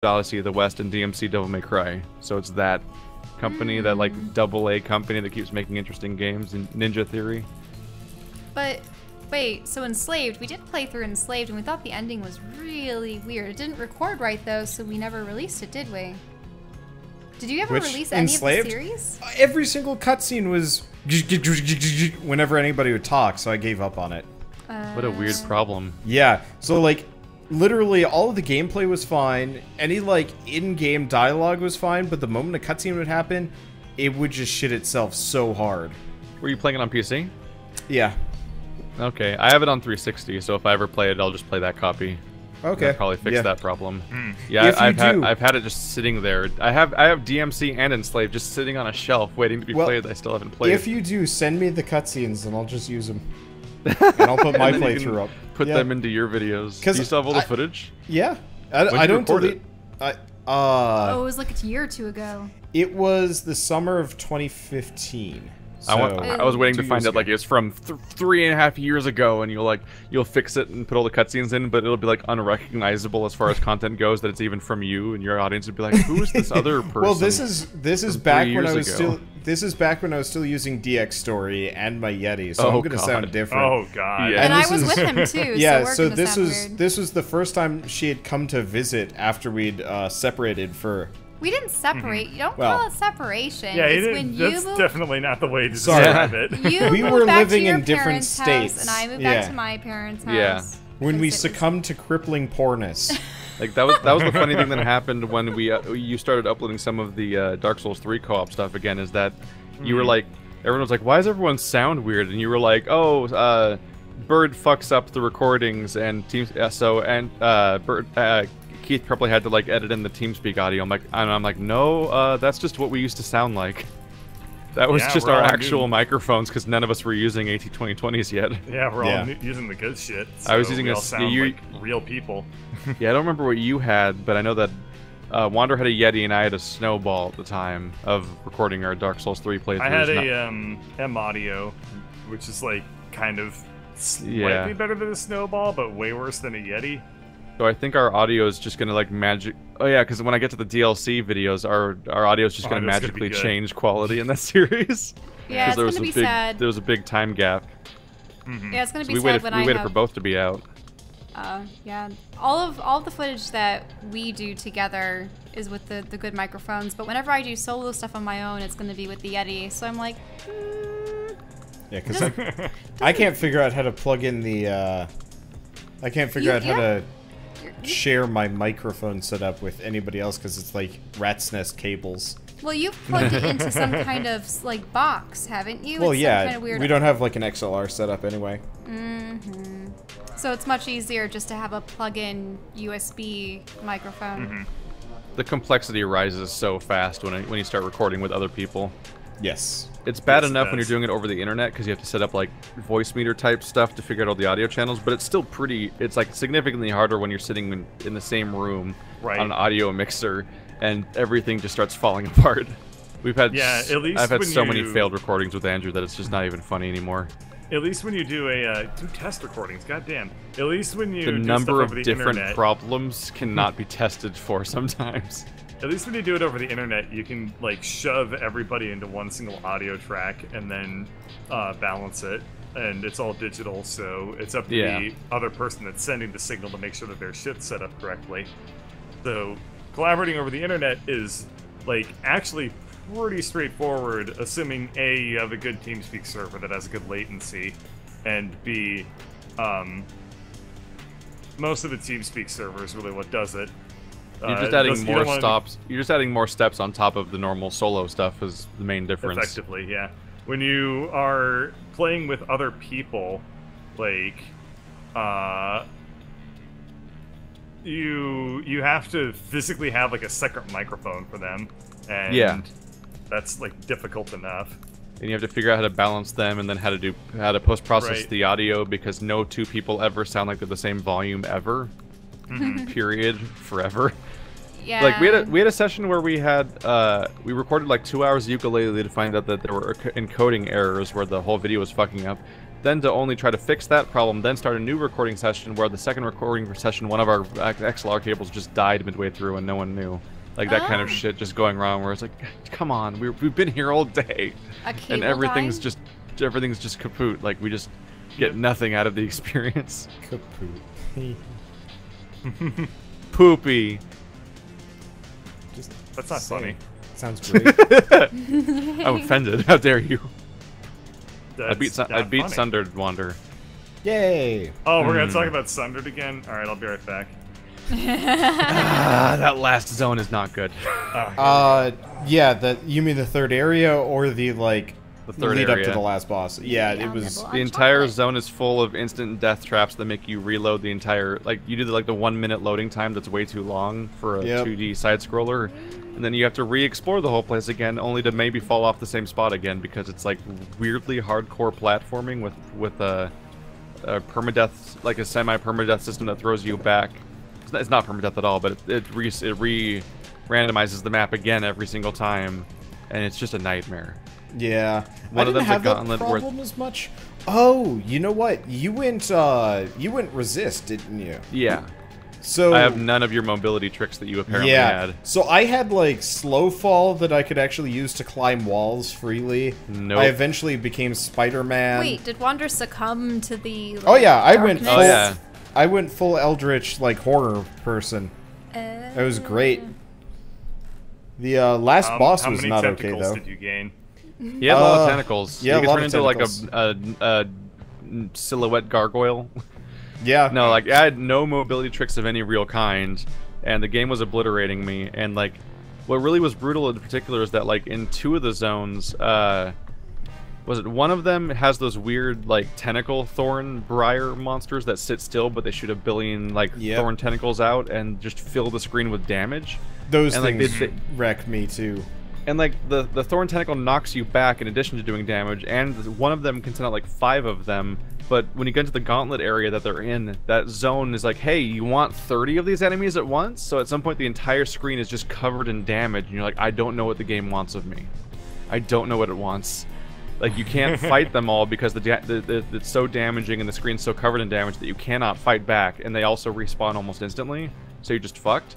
Odyssey of the West and DMC Devil May Cry. So it's that company, that like AA company that keeps making interesting games, and Ninja Theory. But wait, so Enslaved, we did play through Enslaved and we thought the ending was really weird. It didn't record right though, so we never released it, did we? Did you ever release any Enslaved? of the series? Every single cutscene was whenever anybody would talk, so I gave up on it. What a weird problem. Yeah, so like, literally all of the gameplay was fine, any like in-game dialogue was fine, but the moment a cutscene would happen, it would just shit itself so hard. Were you playing it on PC? Yeah. Okay, I have it on 360, so if I ever play it, I'll just play that copy. Okay. That'll probably fix Yeah. that problem. Yeah, I've had it just sitting there. I have DMC and Enslaved just sitting on a shelf waiting to be played that I still haven't played. If you do, send me the cutscenes and I'll just use them. And I'll put my And then you playthrough can up. Put them into your videos. Do you still have all the footage? Yeah. When'd I you don't record delete. Oh, it was like a year or two ago. It was the summer of 2015. So, I was waiting to find out like it's from 3.5 years ago, and you'll fix it and put all the cutscenes in, but it'll be like unrecognizable as far as content goes, that it's even from you, and your audience would be like, who is this other person? Well, this is back when I was still using DX Story and my Yeti, so I'm gonna sound different. Oh god. Yeah. And I was with him too. Yeah, so, this was the first time she had come to visit after we'd separated for. We didn't separate. You don't Well, call it separation. Yeah, it's that's when you moved, definitely not the way to Sorry. describe it. you We moved were back living to your in different parents' states. house, and I moved Yeah. back to my parents' house. Yeah. When we because it was- succumbed to crippling poorness. Like that was the funny thing that happened when you started uploading some of the Dark Souls 3 co-op stuff again. Is that you were like, everyone was like, why does everyone sound weird? And you were like, oh, Bird fucks up the recordings, and Teams. Keith probably had to like edit in the TeamSpeak audio. I'm like, no, that's just what we used to sound like. That was just we're our all actual microphones, because none of us were using AT2020s yet. Yeah, we're all using the good shit. I was so using we a all sound like real people. Yeah, I don't remember what you had, but I know that Wander had a Yeti and I had a Snowball at the time of recording our Dark Souls 3 playthroughs. I had a M Audio, which is like kind of slightly better than a Snowball, but way worse than a Yeti. So I think our audio is just gonna like magic. Oh yeah, because when I get to the DLC videos, our audio is just gonna magically change quality in that series. Yeah, it's gonna be sad. There was a big time gap. Yeah, it's gonna be we sad when I waited for both to be out. Yeah, all of the footage that we do together is with the good microphones, but whenever I do solo stuff on my own, it's gonna be with the Yeti. So I'm like, Yeah, because I can't figure out how to plug in the. I can't figure out how to share my microphone setup with anybody else because it's like rat's nest cables. well, you've plugged it into some kind of like box, haven't you? Well, It's some yeah, kind of weird... we don't have like an XLR setup anyway. So it's much easier just to have a plug-in USB microphone. The complexity rises so fast when you start recording with other people. Yes. It's bad Yes, it enough when you're does. doing it over the internet because you have to set up like voice meter type stuff to figure out all the audio channels, but it's still it's like significantly harder when you're sitting in the same room on an audio mixer and everything just starts falling apart. We've had at least I've had when so many you- failed recordings with Andrew that it's just not even funny anymore. At least when you do do test recordings, goddamn. At least when you The do number stuff of over the different internet, problems cannot be tested for sometimes. At least when you do it over the internet, you can like shove everybody into one single audio track and then balance it, and it's all digital, so it's up to the other person that's sending the signal to make sure that their shit's set up correctly. So collaborating over the internet is like actually pretty straightforward, assuming A, you have a good TeamSpeak server that has a good latency, and B, most of the TeamSpeak server is really what does it. You're just adding more stops. You're just adding more steps on top of the normal solo stuff is the main difference. Effectively, yeah. When you are playing with other people, like, you have to physically have like a separate microphone for them, and that's like difficult enough. And you have to figure out how to balance them, and then how to post-process the audio, because no two people ever sound like they're the same volume ever. Period. Forever. Yeah. Like we had a session where we recorded like 2 hours of ukulele to find out that there were encoding errors where the whole video was fucking up, then to only try to fix that problem, then start a new recording session where the second recording session, one of our XLR cables just died midway through and no one knew. Like that kind of shit just going wrong where it's like, come on, we've been here all day. And everything's just kaput. Like we just get nothing out of the experience. Kaput. Poopy. Just That's not funny. Sounds great. I'm offended. How dare you? That's I beat funny. Sundered Wander. Yay! Oh, we're gonna talk about Sundered again? Alright, I'll be right back. That last zone is not good. Yeah, you mean the third area or the like The third lead area. up to the last boss? Yeah, it was. The entire zone is full of instant death traps that make you reload the entire. Like you do the 1 minute loading time that's way too long for a 2D side scroller, and then you have to re-explore the whole place again, only to maybe fall off the same spot again because it's like weirdly hardcore platforming with a permadeath, like a semi-permadeath system that throws you back. It's not permadeath at all, but it re-randomizes the map again every single time, and it's just a nightmare. Yeah, One of them's a have that gauntlet problem as much. Oh, you know what? You went resist, didn't you? Yeah. So I have none of your mobility tricks that you apparently had. So I had like slow fall that I could actually use to climb walls freely. Nope. I eventually became Spider-Man. Wait, did Wander succumb to the? Like, Oh yeah, I went darkness? full. Oh, yeah. I went full Eldritch like horror person. It was great. The last boss was not okay How many though. tentacles did you gain? He had a lot of tentacles. yeah, you a could lot turn of into like tentacles. a silhouette gargoyle. Yeah. No, like I had no mobility tricks of any real kind, and the game was obliterating me. And like, what really was brutal in particular is that like in 2 of the zones, was it one of them has those weird like tentacle thorn briar monsters that sit still, but they shoot a billion like thorn tentacles out and just fill the screen with damage. Those and, like, things wreck me too. And like the thorn tentacle knocks you back in addition to doing damage, and one of them can send out like 5 of them. But when you get into the gauntlet area that they're in, that zone is like, hey, you want 30 of these enemies at once? So at some point the entire screen is just covered in damage, and you're like, I don't know what the game wants of me. I don't know what it wants. Like you can't fight them all because it's so damaging and the screen's so covered in damage that you cannot fight back, and they also respawn almost instantly, so you're just fucked.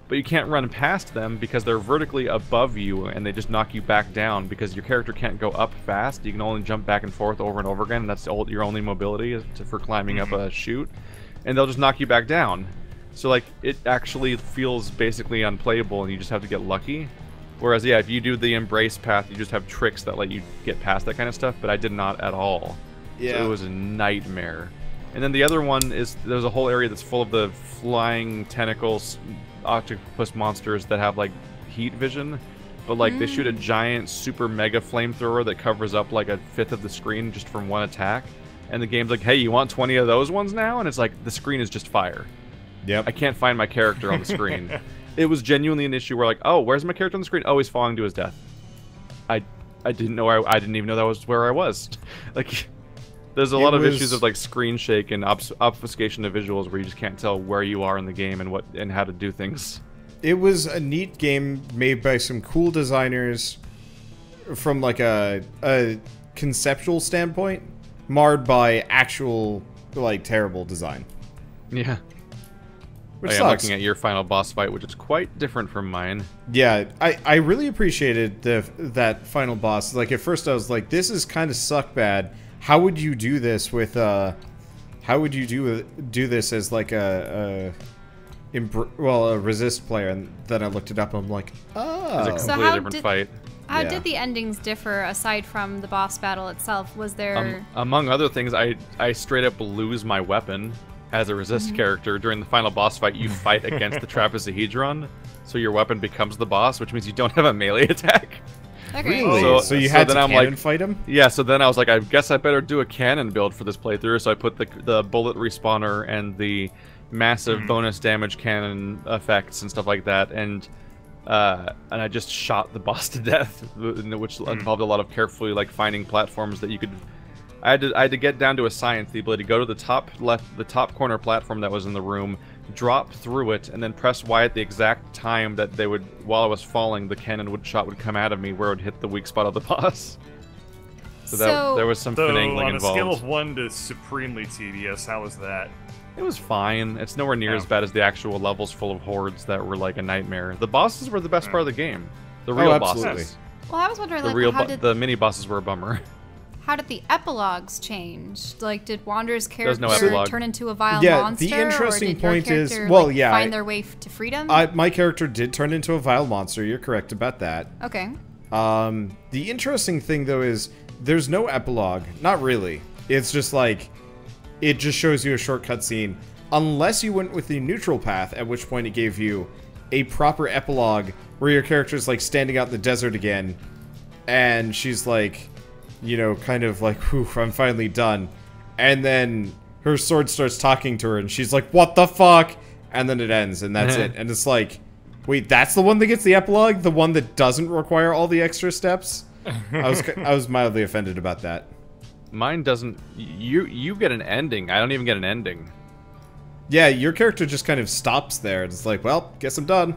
But you can't run past them because they're vertically above you and they just knock you back down because your character can't go up fast. You can only jump back and forth over and over again, and that's your only mobility for climbing up a chute. And they'll just knock you back down. So like it actually feels basically unplayable and you just have to get lucky. Whereas yeah, if you do the embrace path, you just have tricks that let you get past that kind of stuff, but I did not at all. Yeah. So it was a nightmare. And then the other one is there's a whole area that's full of the flying tentacles octopus monsters that have like heat vision, but like they shoot a giant super mega flamethrower that covers up like 1/5 of the screen just from one attack, and the game's like, hey, you want 20 of those ones now? And it's like the screen is just fire. Yep. I can't find my character on the screen. It was genuinely an issue where like, oh, where's my character on the screen? Oh, he's falling to his death. I didn't know I didn't even know that was where I was. Like there's a lot of issues of like screen shake and obfuscation of visuals where you just can't tell where you are in the game and how to do things. It was a neat game made by some cool designers from like a conceptual standpoint, marred by actual like terrible design. Yeah. Which I'm sucks. looking at your final boss fight, which is quite different from mine. Yeah, I really appreciated that final boss. Like at first I was like, this is kind of suck bad. How would you do this with how would you do this as like a resist player? And then I looked it up and I'm like, oh. It's a So completely how different did- fight. How Yeah. did the endings differ aside from the boss battle itself? Was there? Among other things, I straight up lose my weapon as a resist character during the final boss fight. You fight against the trapezohedron, so your weapon becomes the boss, which means you don't have a melee attack. Okay. Really? So you had then to I'm cannon like- fight him? Yeah, so then I was like, I guess I better do a cannon build for this playthrough. So I put the bullet respawner and the massive bonus damage cannon effects and stuff like that, and I just shot the boss to death, which involved a lot of carefully like finding platforms that you could. I had to get down to a science, the ability to go to the top corner platform that was in the room, drop through it, and then press Y at the exact time that they would, while I was falling, the cannon shot would come out of me where it would hit the weak spot of the boss. So there was some So finagling on a scale involved. of 1 to supremely tedious, how was that? It was fine. It's nowhere near as bad as the actual levels full of hordes that were like a nightmare. The bosses were the best part of the game. The real absolutely. bosses. well, I was wondering, The like, real how mini bosses were a bummer. did the epilogues change? Like, did Wander's There's no character epilogue. turn into a vile Yeah, the monster? interesting or did your point is- character, well, like, yeah, find their way to freedom? My character did turn into a vile monster. You're correct about that. Okay. The interesting thing, though, is there's no epilogue. Not really. It's just like, it just shows you a short cutscene. Unless you went with the neutral path, at which point it gave you a proper epilogue where your character's like standing out in the desert again, and she's like, you know, kind of like, whew, I'm finally done. And then her sword starts talking to her, and she's like, what the fuck? And then it ends, and that's it. And it's like, wait, that's the one that gets the epilogue? The one that doesn't require all the extra steps? I was mildly offended about that. Mine doesn't. You get an ending. I don't even get an ending. Yeah, your character just kind of stops there. It's like, well, guess I'm done.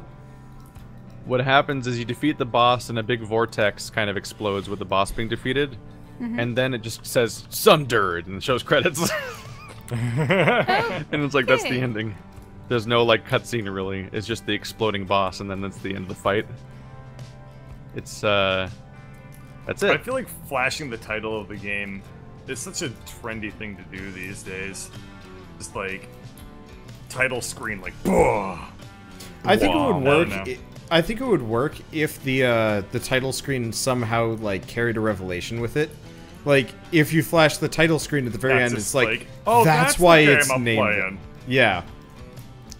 What happens is you defeat the boss, and a big vortex kind of explodes with the boss being defeated, and then it just says "sundered" and shows credits. And it's like that's the Okay. ending. There's no like cutscene really. It's just the exploding boss, and then that's the end of the fight. It's that's I it. feel like flashing the title of the game is such a trendy thing to do these days. Just like title screen, like, "Boah." I think it Wow. would work. No. I think it would work if the title screen somehow like carried a revelation with it. Like if you flash the title screen at the very That's end, just it's like, oh, that's the why game it's I'm named. playing. Yeah.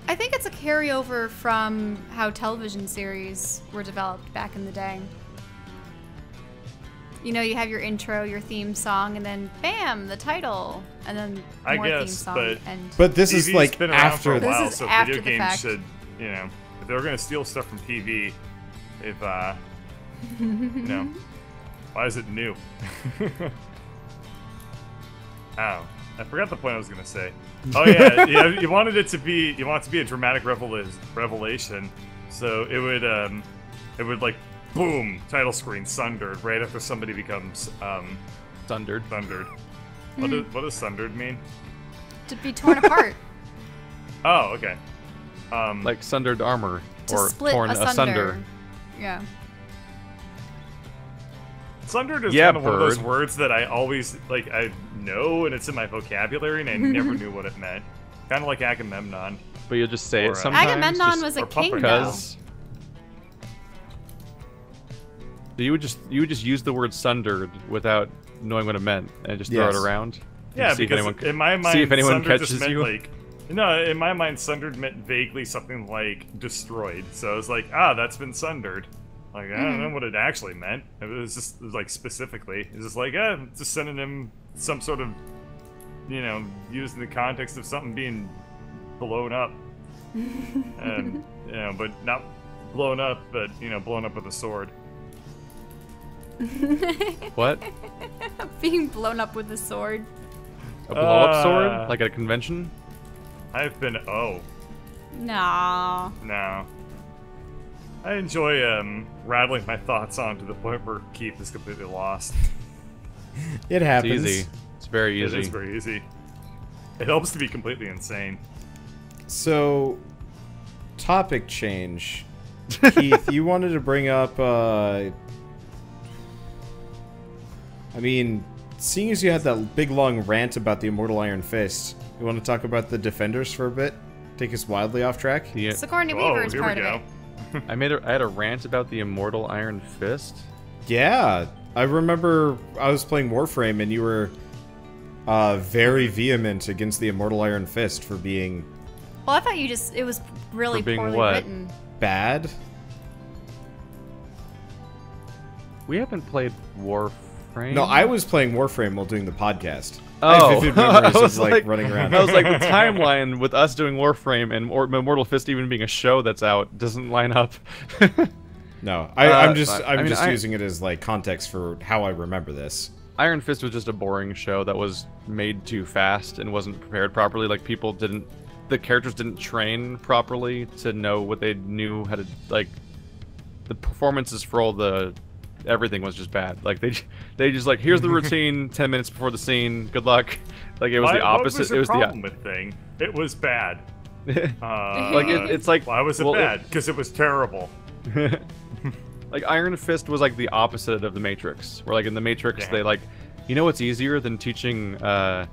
I think it's a carryover from how television series were developed back in the day. You know, you have your intro, your theme song, and then bam, the title, and then I more theme guess, song. but- and But this is TV's like been around for after a This while, is so after video the games fact. should, you know, if they were gonna steal stuff from TV, if you know, why is it new? Oh, I forgot the point I was gonna say. Oh yeah, you wanted it to be, you want it to be a dramatic revelation, so it would like, boom, title screen sundered right after somebody becomes Sundered. sundered. What does sundered mean? to be torn apart, Oh, okay. Like sundered armor to or split torn asunder. asunder. Yeah. Sundered is Yeah, one of those bird. words that I always, like, I know and it's in my vocabulary and I never knew what it meant. Kind of like Agamemnon. But you'll just say Or, it sometimes. Agamemnon just was a or king, pumper though. because. So you would just use the word sundered without knowing what it meant and just throw it Yes. around. Yeah, See if because anyone- in my mind, see if anyone sundered just catches meant, you. like... No, in my mind, sundered meant vaguely something like destroyed. So I was like, that's been sundered. Like, I don't know what it actually meant. It was just, like, specifically. It was just like, it's a synonym, some sort of, you know, used in the context of something being blown up. And, you know, but not blown up, but, you know, blown up with a sword. What? Being blown up with a sword. A blow-up sword? Like at a convention? I've been, No. no. I enjoy, rattling my thoughts on to the point where Keith is completely lost. It It's happens. easy. It's very It easy. is very easy. It helps to be completely insane. So, topic change. Keith, you wanted to bring up, I mean, seeing as you had that big long rant about the Immortal Iron Fist, you want to talk about the Defenders for a bit? Take us wildly off track? Yeah. Sigourney Oh, Weaver is here part we of go. it. I had a rant about the Immortal Iron Fist. Yeah, I remember I was playing Warframe and you were very vehement against the Immortal Iron Fist for being Well, I thought it was really For being poorly what? written. bad. We haven't played Warframe. No, I was playing Warframe while doing the podcast. I Oh, have vivid memories I of was like running around. I was like, the timeline with us doing Warframe and Immortal Fist even being a show that's out doesn't line up. No, I'm just I mean, using it as like context for how I remember this. Iron Fist was just a boring show that was made too fast and wasn't prepared properly. Like the characters didn't train properly to know what they knew how to like. The performances for all the everything was just bad. Like they just like, here's the routine 10 minutes before the scene. Good luck. Like it was the opposite. What was it was problem with thing? It was bad. Like it's like, why was it bad? Because it was terrible. Like Iron Fist was like the opposite of the Matrix. Where like in the Matrix they like, you know what's easier than teaching a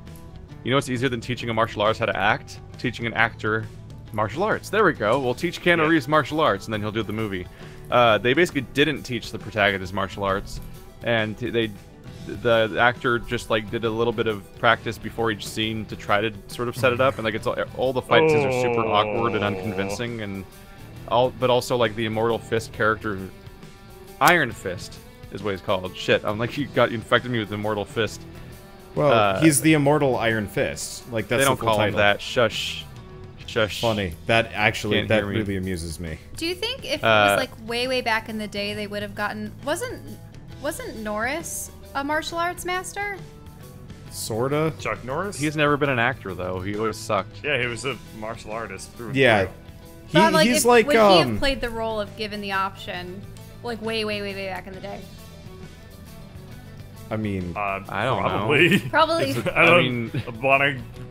martial artist how to act? Teaching an actor martial arts. There we go. We'll teach Keanu Reeves martial arts, and then he'll do the movie. They basically didn't teach the protagonist martial arts, and the actor just like did a little bit of practice before each scene to try to sort of set it up, and like it's all the fight scenes are super awkward and unconvincing, and but also like the Immortal Fist character, Iron Fist is what he's called. Shit, I'm like, you infected me with Immortal Fist. Well, he's the Immortal Iron Fist. Like that's they don't the full call title. him that. Shush. Funny. That actually Can't hear me. really amuses me. Do you think if it was like way back in the day, they would have gotten? Wasn't Norris a martial arts master? Sorta. Chuck Norris? He's never been an actor though. He always sucked. Yeah, he was a martial artist through and Yeah. through. But, like, He's like would he have played the role of given the option, like way back in the day? I mean, I don't probably. know. Probably.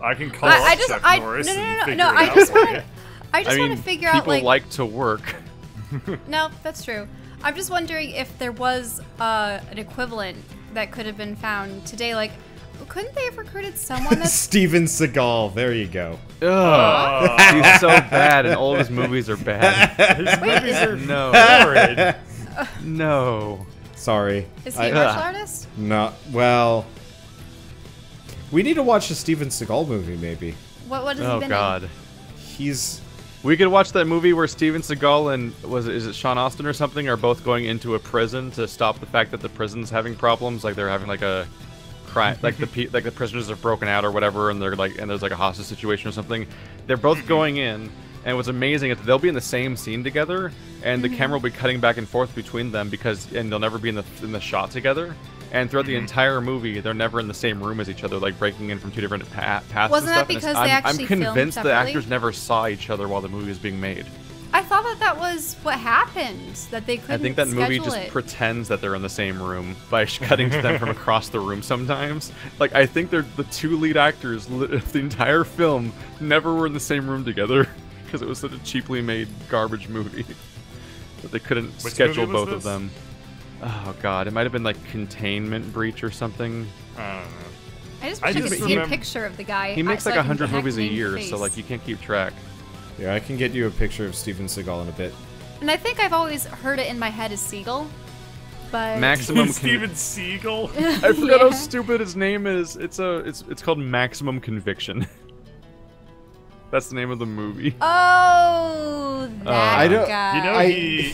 I can call I up just, Chuck I Norris no, and no, figure no, it I out just for want you. to, I just want to figure out people like. like to work. No, that's true. I'm just wondering if there was an equivalent that could have been found today. Like, couldn't they have recruited someone that's Steven Seagal. There you go. Ugh. He's so bad, and all of his movies are bad. His movies are No. horrid. No. Sorry. is he a martial artist? No. Well, we need to watch a Steven Seagal movie, maybe. What has he Oh been God. He's. We could watch that movie where Steven Seagal and is it Sean Austin or something are both going into a prison to stop the fact that the prison's having problems, like they're having like a crime, like the prisoners are broken out or whatever, and they're like, and there's like a hostage situation or something. They're both going in, and what's amazing is they'll be in the same scene together, and the camera will be cutting back and forth between them and they'll never be in the shot together. And throughout the entire movie, they're never in the same room as each other, like breaking in from two different paths. Wasn't and that stuff. because And they I'm actually filmed convinced the separately? actors never saw each other while the movie was being made. I thought that was what happened. That they couldn't. I think that movie schedule just it. pretends that they're in the same room by cutting to them from across the room sometimes. Like, I think they're the two lead actors of the entire film never were in the same room together because it was such a cheaply made garbage movie that they couldn't schedule movie was both of this? them. Oh God, it might have been like Containment Breach or something. I don't know. I just I wish I just could see a remember- picture of the guy. He makes so like I can 100 connect movies a name to year, face. so like you can't keep track. Yeah, I can get you a picture of Steven Seagal in a bit. And I think I've always heard it in my head as Seagal, but Maximum. Steven Seagal? I forgot how Yeah. stupid his name is. It's called Maximum Conviction. That's the name of the movie. Oh, that I don't- guy. You know, I-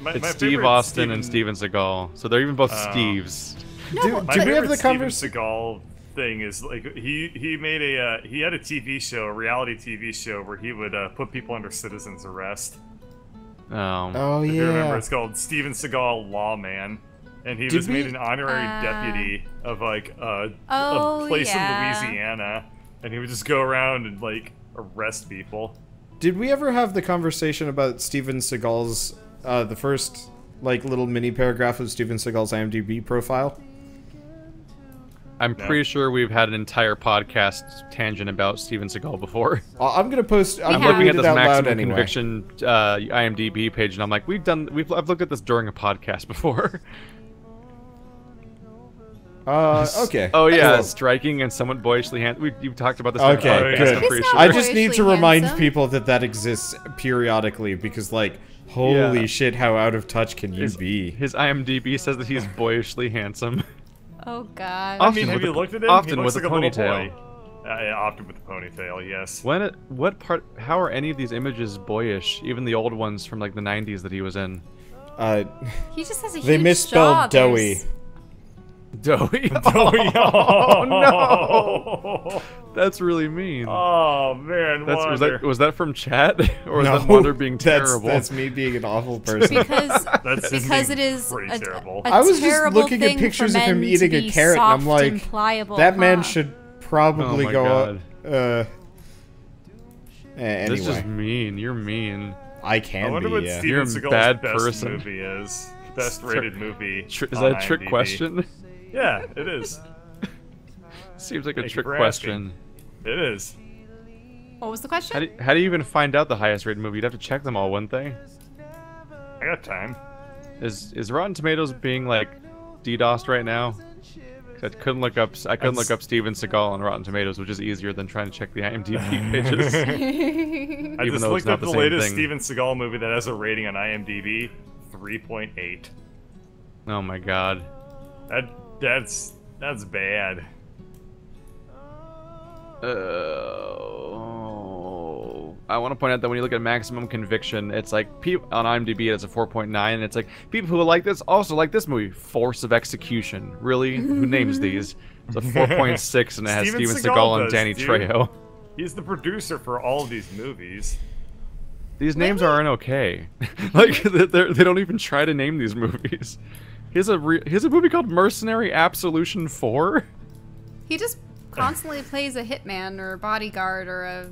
my It's Steve favorite Austin and Steven Seagal, so they're even both Steves. My Do we have favorite the Steven conversation? Seagal thing is like he made he had a TV show, a reality TV show where he would put people under citizen's arrest. Oh If you remember, yeah. it's called Steven Seagal Lawman, and he Did was made we- an honorary deputy of like a Oh, place yeah. in Louisiana, and he would just go around and like arrest people. Did we ever have the conversation about Steven Seagal's the first like little mini paragraph of Steven Seagal's IMDb profile? I'm pretty sure we've had an entire podcast tangent about Steven Seagal before. I'm gonna post. I'm have. gonna Looking read at it this out loud Maximum anyway. Conviction IMDb page, and I'm like, I've looked at this during a podcast before. Okay. Oh yeah, Cool. striking and somewhat boyishly you've talked about this. Okay, during a podcast, good. I'm He's pretty not sure. I just need to Boyishly remind handsome. people that exists periodically because, like, holy Yeah. shit, how out of touch can you be? His IMDb says that he's boyishly handsome. Oh God. I Often mean, have with you a- looked at him? often he looks with like a a little ponytail. boy. Yeah, often with a ponytail, yes. What part? How are any of these images boyish? Even the old ones from like the '90s that he was in. He just has a They huge misspelled jaw. doughy. Doughy. Oh, no! That's really mean. Oh man, Was that from chat or was No, that Wander being terrible? That's me being an awful person. Because That's just because being it is pretty a, terrible. a I was just terrible looking at thing pictures for of him men eating to a be carrot, and I'm soft like, and pliable, that man huh? should probably Oh my go. God. Anyway, That's just mean. You're mean. I I can wonder be. what Yeah. Steven You're a Seagal's bad best person. movie is. best rated movie. Is that a trick IMDb. question? Yeah, it is. Seems like a Thank you trick for question. It is. What was the question? How do you even find out the highest rated movie? You'd have to check them all, wouldn't they? I got time. Is Rotten Tomatoes being like DDoSed right now? 'Cause I couldn't look up Steven Seagal on Rotten Tomatoes, which is easier than trying to check the IMDb pages. I Even just though it's looked not up the the same latest thing. Steven Seagal movie that has a rating on IMDb, 3.8. Oh my god. That's bad. I want to point out that when you look at maximum conviction, it's like on IMDb it's a 4.9, and it's like people who like this also like this movie, Force of Execution. Really? Who names these? It's a 4.6, and it has Steven Seagal and Danny Trejo. He's the producer for all of these movies. These names aren't okay. Like they don't even try to name these movies. He has a movie called Mercenary Absolution 4. He just constantly plays a hitman or a bodyguard or a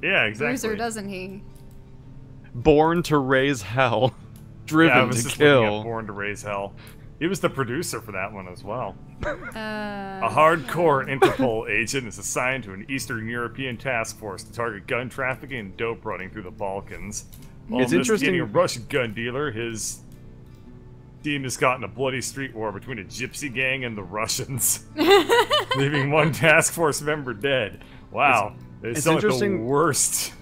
bruiser, doesn't he? Born to Raise Hell. Driven I was to just looking Kill. at Born to Raise Hell. He was the producer for that one as well. A A hardcore Interpol agent is assigned to an Eastern European task force to target gun trafficking and dope running through the Balkans. While It's investigating interesting- a Russian gun dealer, his team has caught in a bloody street war between a gypsy gang and the Russians, leaving one task force member dead. Wow, they it's sound like the interesting- worst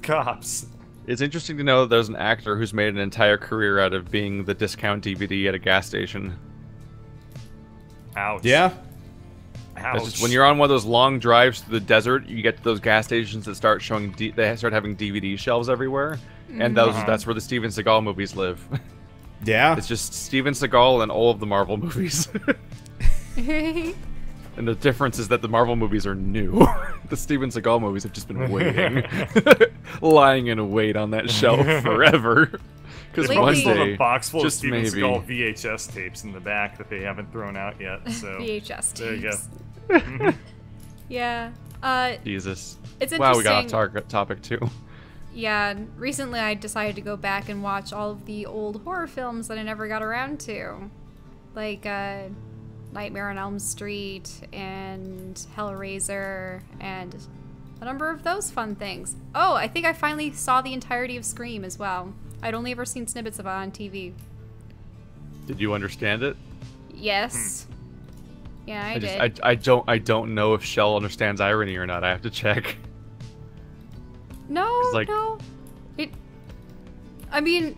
cops. It's interesting to know that there's an actor who's made an entire career out of being the discount DVD at a gas station. Ouch. Yeah. Ouch. It's just when you're on one of those long drives through the desert, you get to those gas stations that start showing. They start having DVD shelves everywhere, and that's where the Steven Seagal movies live. Yeah. It's just Steven Seagal and all of the Marvel movies. And the difference is that the Marvel movies are new. The Steven Seagal movies have just been waiting, lying in wait on that shelf forever. Because Lately- one Probably still have day, a box full of just Steven maybe. Seagal VHS tapes in the back that they haven't thrown out yet. So VHS there you go. tapes. Yeah. Jesus. It's Wow, we got off interesting. topic too. Yeah, recently I decided to go back and watch all of the old horror films that I never got around to. Like, Nightmare on Elm Street and Hellraiser and a number of those fun things. Oh, I think I finally saw the entirety of Scream as well. I'd only ever seen snippets of it on TV. Did you understand it? Yes. Yeah, I did. I don't know if Shell understands irony or not. I have to check. No, like- no. I mean,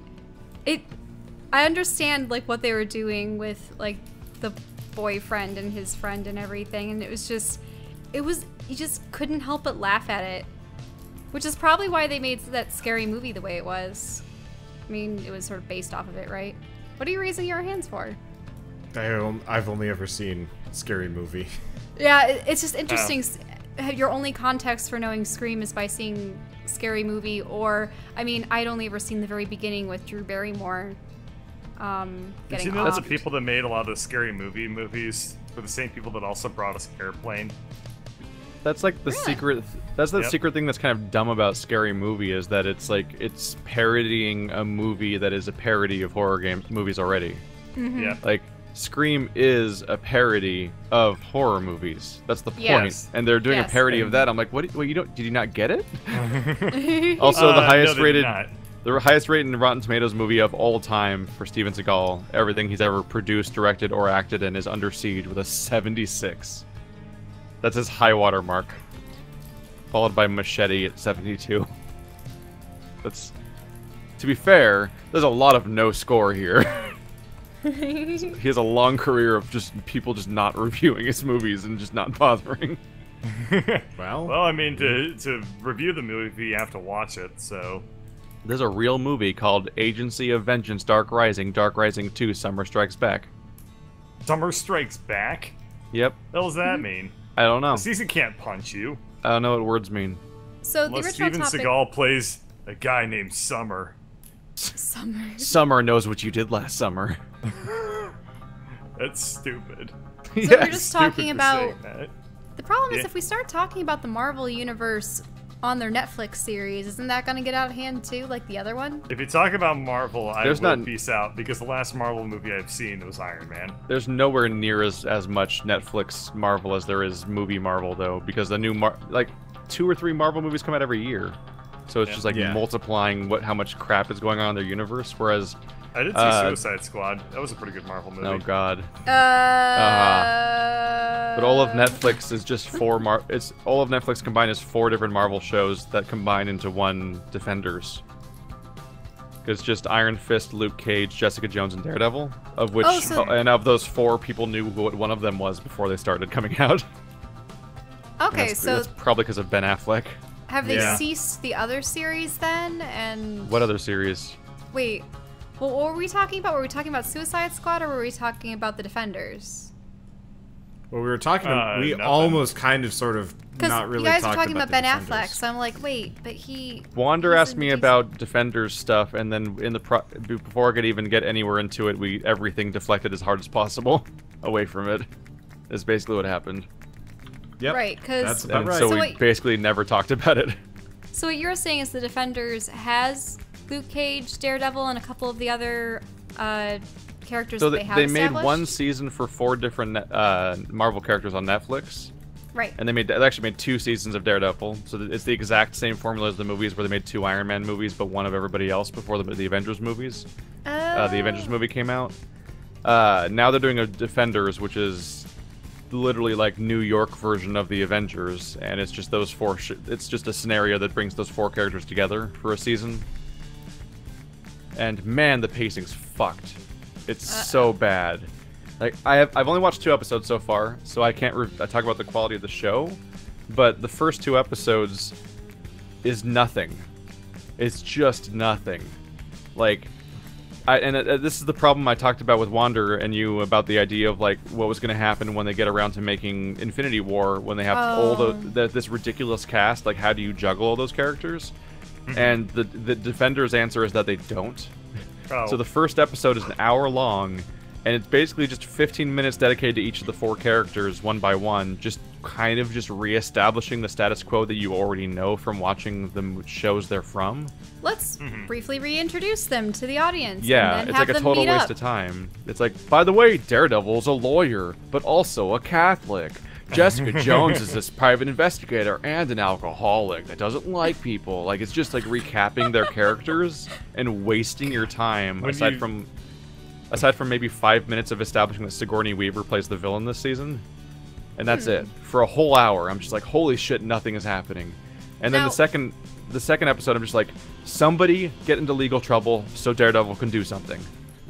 I understand, like, what they were doing with, like, the boyfriend and his friend and everything, and you just couldn't help but laugh at it. Which is probably why they made that scary movie the way it was. I mean, it was sort of based off of it, right? What are you raising your hands for? I've only ever seen Scary Movie. Yeah, it's just interesting. Your only context for knowing Scream is by seeing Scary Movie, or, I mean, I'd only ever seen the very beginning with Drew Barrymore Did getting you know that offed. the people that made a lot of the Scary Movie movies were the same people that also brought us Airplane? That's like the secret. That's the secret thing that's kind of dumb about Scary Movie is that it's like it's parodying a movie that is a parody of horror movies already. Yeah. Like Scream is a parody of horror movies. That's the point. Yes. And they're doing a Yes. parody of that. I'm like, what? Well, you don't? Did you not get it? Also, the No, highest they did rated. not. The highest rated Rotten Tomatoes movie of all time for Steven Seagal, everything he's ever produced, directed, or acted in, is Under Siege with a 76. That's his high water mark. Followed by Machete at 72. That's... To be fair, there's a lot of no score here. He has a long career of just people just not reviewing his movies and just not bothering. Well, I mean, to review the movie, you have to watch it, so... There's a real movie called Agency of Vengeance Dark Rising 2 Summer Strikes Back. Summer Strikes Back? Yep. What does that mean? I don't know. Season can't punch you. I don't know what words mean. So the Unless original Steven topic... Seagal plays a guy named Summer. Summer. Summer knows what you did last summer. That's stupid. So we're just Stupid talking for about... saying that. The problem is Yeah. if we start talking about the Marvel Universe on their Netflix series. Isn't that going to get out of hand too, like the other one? If you talk about Marvel, I There's will not- peace out, because the last Marvel movie I've seen was Iron Man. There's nowhere near as much Netflix Marvel as there is movie Marvel, though, because the new like 2 or 3 Marvel movies come out every year, so it's just like multiplying how much crap is going on in their universe. Whereas I did see Suicide Squad. That was a pretty good Marvel movie. oh god, but all of Netflix is just it's all of Netflix combined is 4 different Marvel shows that combine into one Defenders. It's just Iron Fist, Luke Cage, Jessica Jones, and Daredevil, of which and of those 4, people knew what one of them was before they started coming out. Okay, that's probably because of Ben Affleck. Have they ceased the other series then? And What other series? wait, well, what were we talking about? Were we talking about Suicide Squad, or were we talking about the Defenders? Well, we were talking. We nothing. almost kind of sort of Because not really. you guys were talked talking about Ben the Affleck, Defenders. so I'm like, wait, but he. Wander he's asked in me DC. about Defenders stuff, and then before I could even get anywhere into it, everything deflected as hard as possible away from it. Is basically what happened. Yep. Right, because That's about And right. so So we wait- basically never talked about it. So what you're saying is the Defenders has Luke Cage, Daredevil, and a couple of the other characters So that they have they made established? one season for 4 different Marvel characters on Netflix, Right. and they actually made 2 seasons of Daredevil. So it's the exact same formula as the movies, where they made 2 Iron Man movies, but one of everybody else before the Avengers movies. The Avengers movie came out. Now they're doing a Defenders, which is literally like New York version of the Avengers, and it's just those 4. It's just a scenario that brings those 4 characters together for a season. And man, the pacing's fucked. It's so bad. Like I've only watched 2 episodes so far, so I can't talk about the quality of the show. But the first 2 episodes is nothing. It's just nothing. Like, this is the problem I talked about with Wander and you about the idea of like what was going to happen when they get around to making Infinity War, when they have all this ridiculous cast. Like, how do you juggle all those characters? And the Defenders' answer is that they don't. Oh. So the first episode is an hour long, and it's basically just 15 minutes dedicated to each of the 4 characters, one by one, just kind of just reestablishing the status quo that you already know from watching the shows they're from. Let's briefly reintroduce them to the audience. Yeah, and then it's have like a them total meet waste up. of time. It's like, by the way, Daredevil's a lawyer, but also a Catholic. Jessica Jones is this private investigator and an alcoholic that doesn't like people. Like, it's just like recapping their characters and wasting your time. Aside from maybe 5 minutes of establishing that Sigourney Weaver plays the villain this season, and that's it for a whole hour. I'm just like, holy shit, nothing is happening. And then Now- the second episode, I'm just like, somebody get into legal trouble so Daredevil can do something.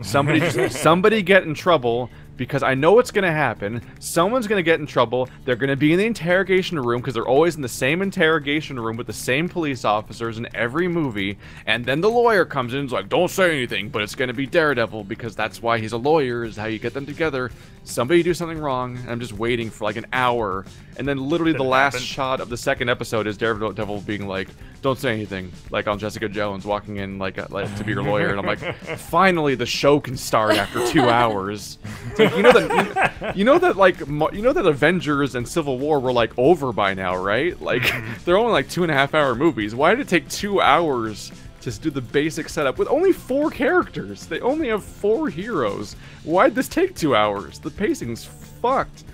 Somebody get in trouble, because I know what's going to happen. Someone's going to get in trouble. They're going to be in the interrogation room, because they're always in the same interrogation room with the same police officers in every movie. And then the lawyer comes in and is like, don't say anything, but it's going to be Daredevil, because that's why he's a lawyer, is how you get them together. Somebody do something wrong, and I'm just waiting for like an hour. And then literally the last shot of the second episode is Daredevil being like, don't say anything, like on Jessica Jones walking in like to be your lawyer, and I'm like, finally the show can start after 2 hours. It's like, you know that Avengers and Civil War were like over by now, right? Like, they're only like 2.5 hour movies. Why did it take 2 hours to do the basic setup with only 4 characters? They only have 4 heroes. Why'd this take 2 hours? The pacing's fucked.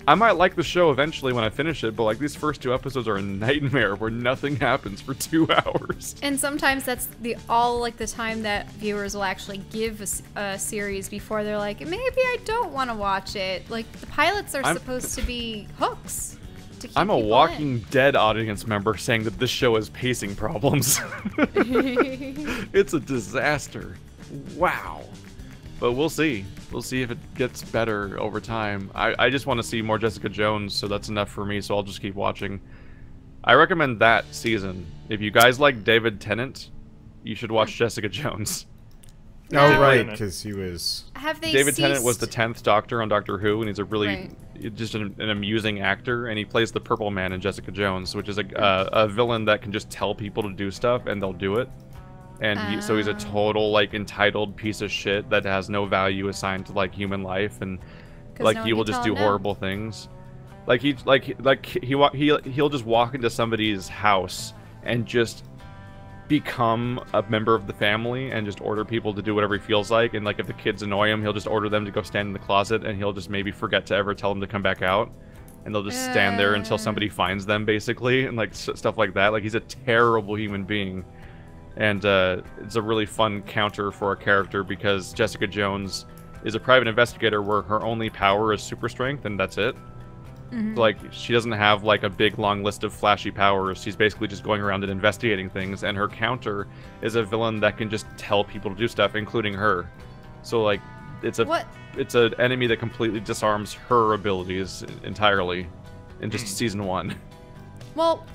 I might like the show eventually when I finish it, but like these first 2 episodes are a nightmare where nothing happens for 2 hours. And sometimes that's the time that viewers will actually give a series before they're like, maybe I don't want to watch it. Like, the pilots are supposed to be hooks to keep I'm a people Walking in. Dead audience member saying that this show has pacing problems. It's a disaster. Wow. But we'll see. We'll see if it gets better over time. I just want to see more Jessica Jones, so that's enough for me, so I'll just keep watching. I recommend that season. If you guys like David Tennant, you should watch Jessica Jones. Now- Oh, right, because he was... Have they David Tennant ceased- was the 10th Doctor on Doctor Who, and he's a really Right. just an amusing actor, and he plays the Purple Man in Jessica Jones, which is a villain that can just tell people to do stuff, and they'll do it. And so he's a total, like, entitled piece of shit that has no value assigned to, like, human life, and 'Cause like no he one will can just tell do him no. horrible things. Like he'll just walk into somebody's house and just become a member of the family and just order people to do whatever he feels like. And like if the kids annoy him, he'll just order them to go stand in the closet, and he'll just maybe forget to ever tell them to come back out, and they'll just stand there until somebody finds them, basically, and like stuff like that. Like, he's a terrible human being. And it's a really fun counter for a character, because Jessica Jones is a private investigator where her only power is super strength, and that's it. Like, she doesn't have like a big long list of flashy powers. She's basically just going around and investigating things, and her counter is a villain that can just tell people to do stuff, including her. So like, it's an enemy that completely disarms her abilities entirely in just season 1. Well,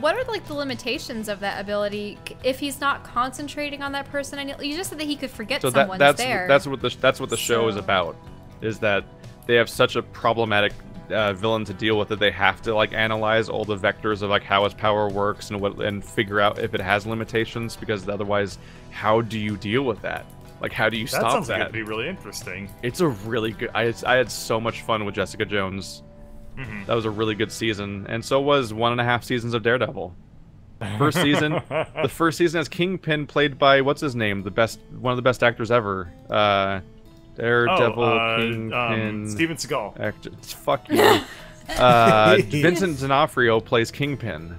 what are like the limitations of that ability if he's not concentrating on that person? You just said that he could forget someone's there. That's what the show is about. Is that they have such a problematic villain to deal with that they have to like analyze all the vectors of like how his power works and figure out if it has limitations, because otherwise, how do you deal with that? Like, how do you stop that? That sounds like it'd be really interesting. It's a really good. I had so much fun with Jessica Jones. That was a really good season, and so was 1.5 seasons of Daredevil. The first season has Kingpin, played by what's his name, one of the best actors ever. Daredevil, Kingpin, Steven Seagal. Actor, fuck you. Vincent D'Onofrio plays Kingpin.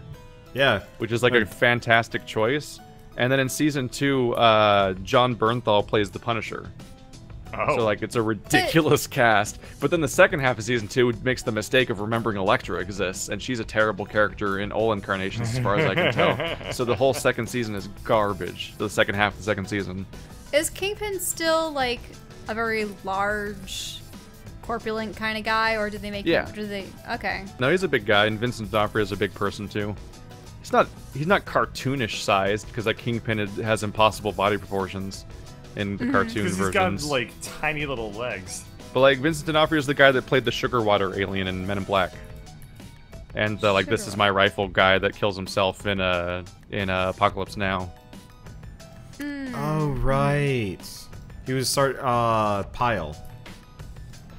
Yeah, which is like a fantastic choice. And then in season 2, John Bernthal plays the Punisher. Oh. So like, it's a ridiculous cast. But then the second half of season 2 makes the mistake of remembering Elektra exists, and she's a terrible character in all incarnations, as far as I can tell. So the whole second season is garbage. The second half of the second season. Is Kingpin still like a very large, corpulent kind of guy, or did they make him? Okay. No, he's a big guy, and Vincent D'Onofrio is a big person too. He's not cartoonish sized, because like Kingpin has impossible body proportions in the cartoon versions. Because he's got like tiny little legs. But like, Vincent D'Onofrio is the guy that played the sugar water alien in Men in Black, and like This Is My Rifle guy that kills himself in Apocalypse Now. Oh right, he was Pile.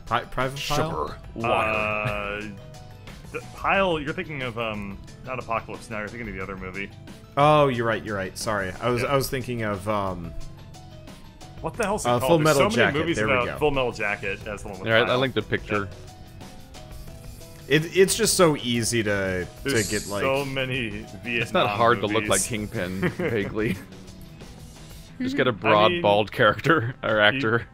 Private Pile. Sugar water. Pile. You're thinking of not Apocalypse Now. You're thinking of the other movie. Oh, you're right. Sorry, I was thinking of what the hell's it called? Full Metal There's so Jacket. many movies There we about go. Full Metal Jacket as the one with Yeah, Pile. I linked a picture. It's just so easy to get like so many Vietnam It's not hard to look movies. like Kingpin, vaguely. Just get a broad, bald character or actor.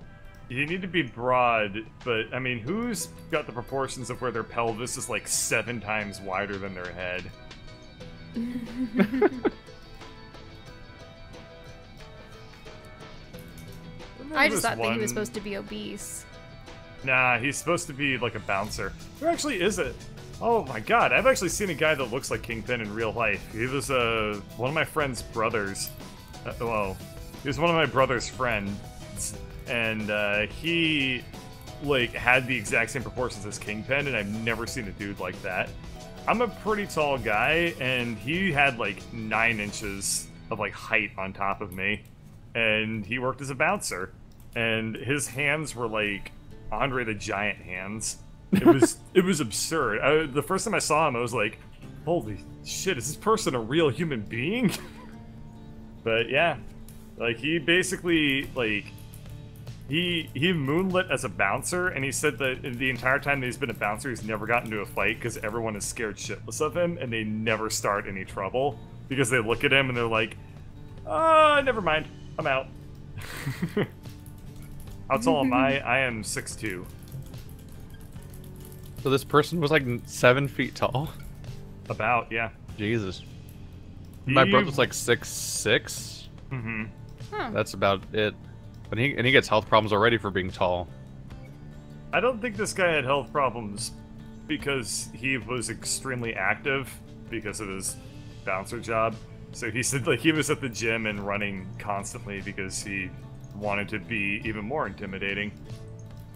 You need to be broad, but I mean, who's got the proportions of where their pelvis is like 7 times wider than their head? I just thought that he was supposed to be obese. Nah, he's supposed to be like a bouncer. Who actually is it? Oh my god, I've actually seen a guy that looks like Kingpin in real life. He was one of my friend's brothers. He was one of my brother's friends, and he like had the exact same proportions as Kingpin, and I've never seen a dude like that. I'm a pretty tall guy, and he had like 9 inches of like height on top of me, and he worked as a bouncer, and his hands were like Andre the Giant hands. It was absurd. The first time I saw him, I was like, "Holy shit! Is this person a real human being?" But yeah, like he basically like he moonlit as a bouncer, and he said that the entire time that he's been a bouncer, he's never gotten into a fight because everyone is scared shitless of him, and they never start any trouble because they look at him and they're like, never mind, I'm out." How tall am I? I am 6'2". So this person was like 7 feet tall? About, yeah. Jesus. My brother's like 6'6". Mm-hmm. Huh. That's about it. But he gets health problems already for being tall. I don't think this guy had health problems because he was extremely active because of his bouncer job. So he said like he was at the gym and running constantly because he wanted to be even more intimidating.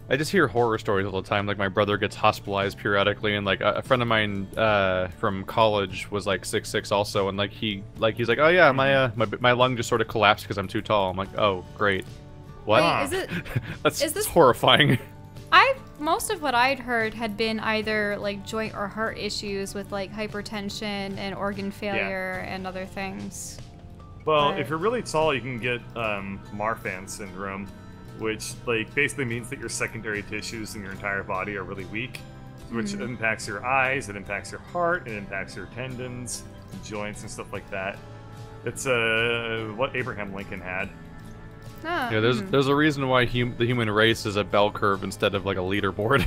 I just hear horror stories all the time. Like my brother gets hospitalized periodically, and like a friend of mine from college was like 6'6" also, and he's like, "Oh yeah, my lung just sort of collapsed because I'm too tall." I'm like, "Oh great, what?" Wait, That's horrifying. I've most of what I'd heard had been either like joint or heart issues with like hypertension and organ failure and other things. Well, But- if you're really tall, you can get Marfan syndrome, which like basically means that your secondary tissues in your entire body are really weak, which impacts your eyes, it impacts your heart, it impacts your tendons, joints, and stuff like that. It's what Abraham Lincoln had. Ah, Yeah, there's a reason why the human race is a bell curve instead of like a leaderboard.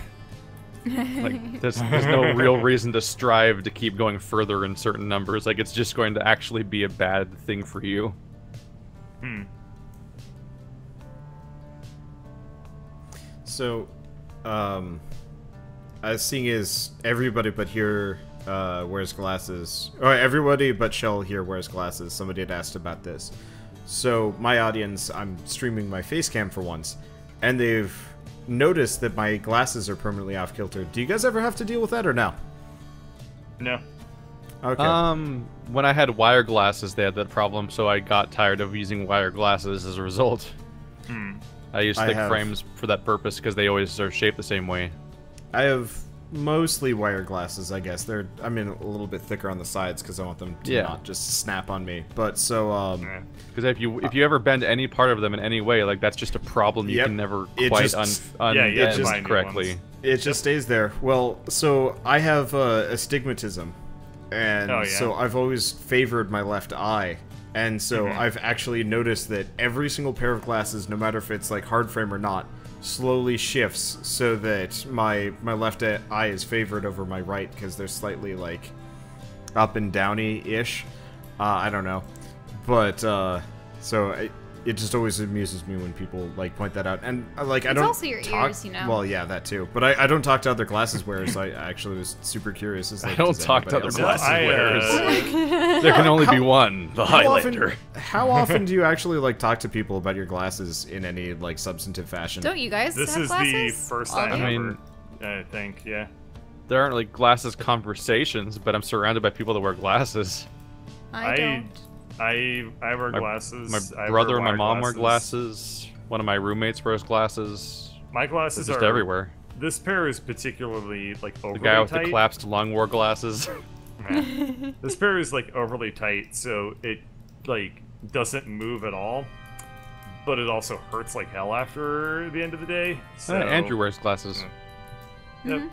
Like, there's no real reason to strive to keep going further in certain numbers. Like, it's just going to actually be a bad thing for you. So, as seeing as everybody but here wears glasses, or everybody but Shell here wears glasses, somebody had asked about this. So, my audience, I'm streaming my face cam for once, and they've noticed that my glasses are permanently off kilter. Do you guys ever have to deal with that, or no? No. Okay. When I had wire glasses, they had that problem, so I got tired of using wire glasses as a result. I use thick frames for that purpose because they always are shaped the same way. I have mostly wire glasses, I guess. I mean, a little bit thicker on the sides because I want them to not just snap on me. But so, because if you ever bend any part of them in any way, like that's just a problem you can never quite unbend correctly. It just stays there. Well, so I have astigmatism, and so I've always favored my left eye. And so I've actually noticed that every single pair of glasses, no matter if it's like hard frame or not, slowly shifts so that my left eye is favored over my right because they're slightly like up and downy-ish. I don't know, but so it just always amuses me when people like point that out. And like I don't also your ears, you know. Well, yeah, that too. But I don't talk to other glasses wearers. I actually was super curious. Like, I don't talk to other glasses wearers. Like, there can only be one, the Highlander. How often do you actually like talk to people about your glasses in any like substantive fashion? Don't you guys This have is glasses? the first time I ever, I think, yeah. There aren't like glasses conversations, but I'm surrounded by people that wear glasses. I don't. I wear glasses. My brother and my mom wear glasses. One of my roommates wears glasses. My glasses They're just are everywhere. This pair is particularly like overly The guy with tight. the collapsed lung wore glasses. This pair is like overly tight, so it like doesn't move at all. But it also hurts like hell after the end of the day. So Andrew wears glasses. Yep.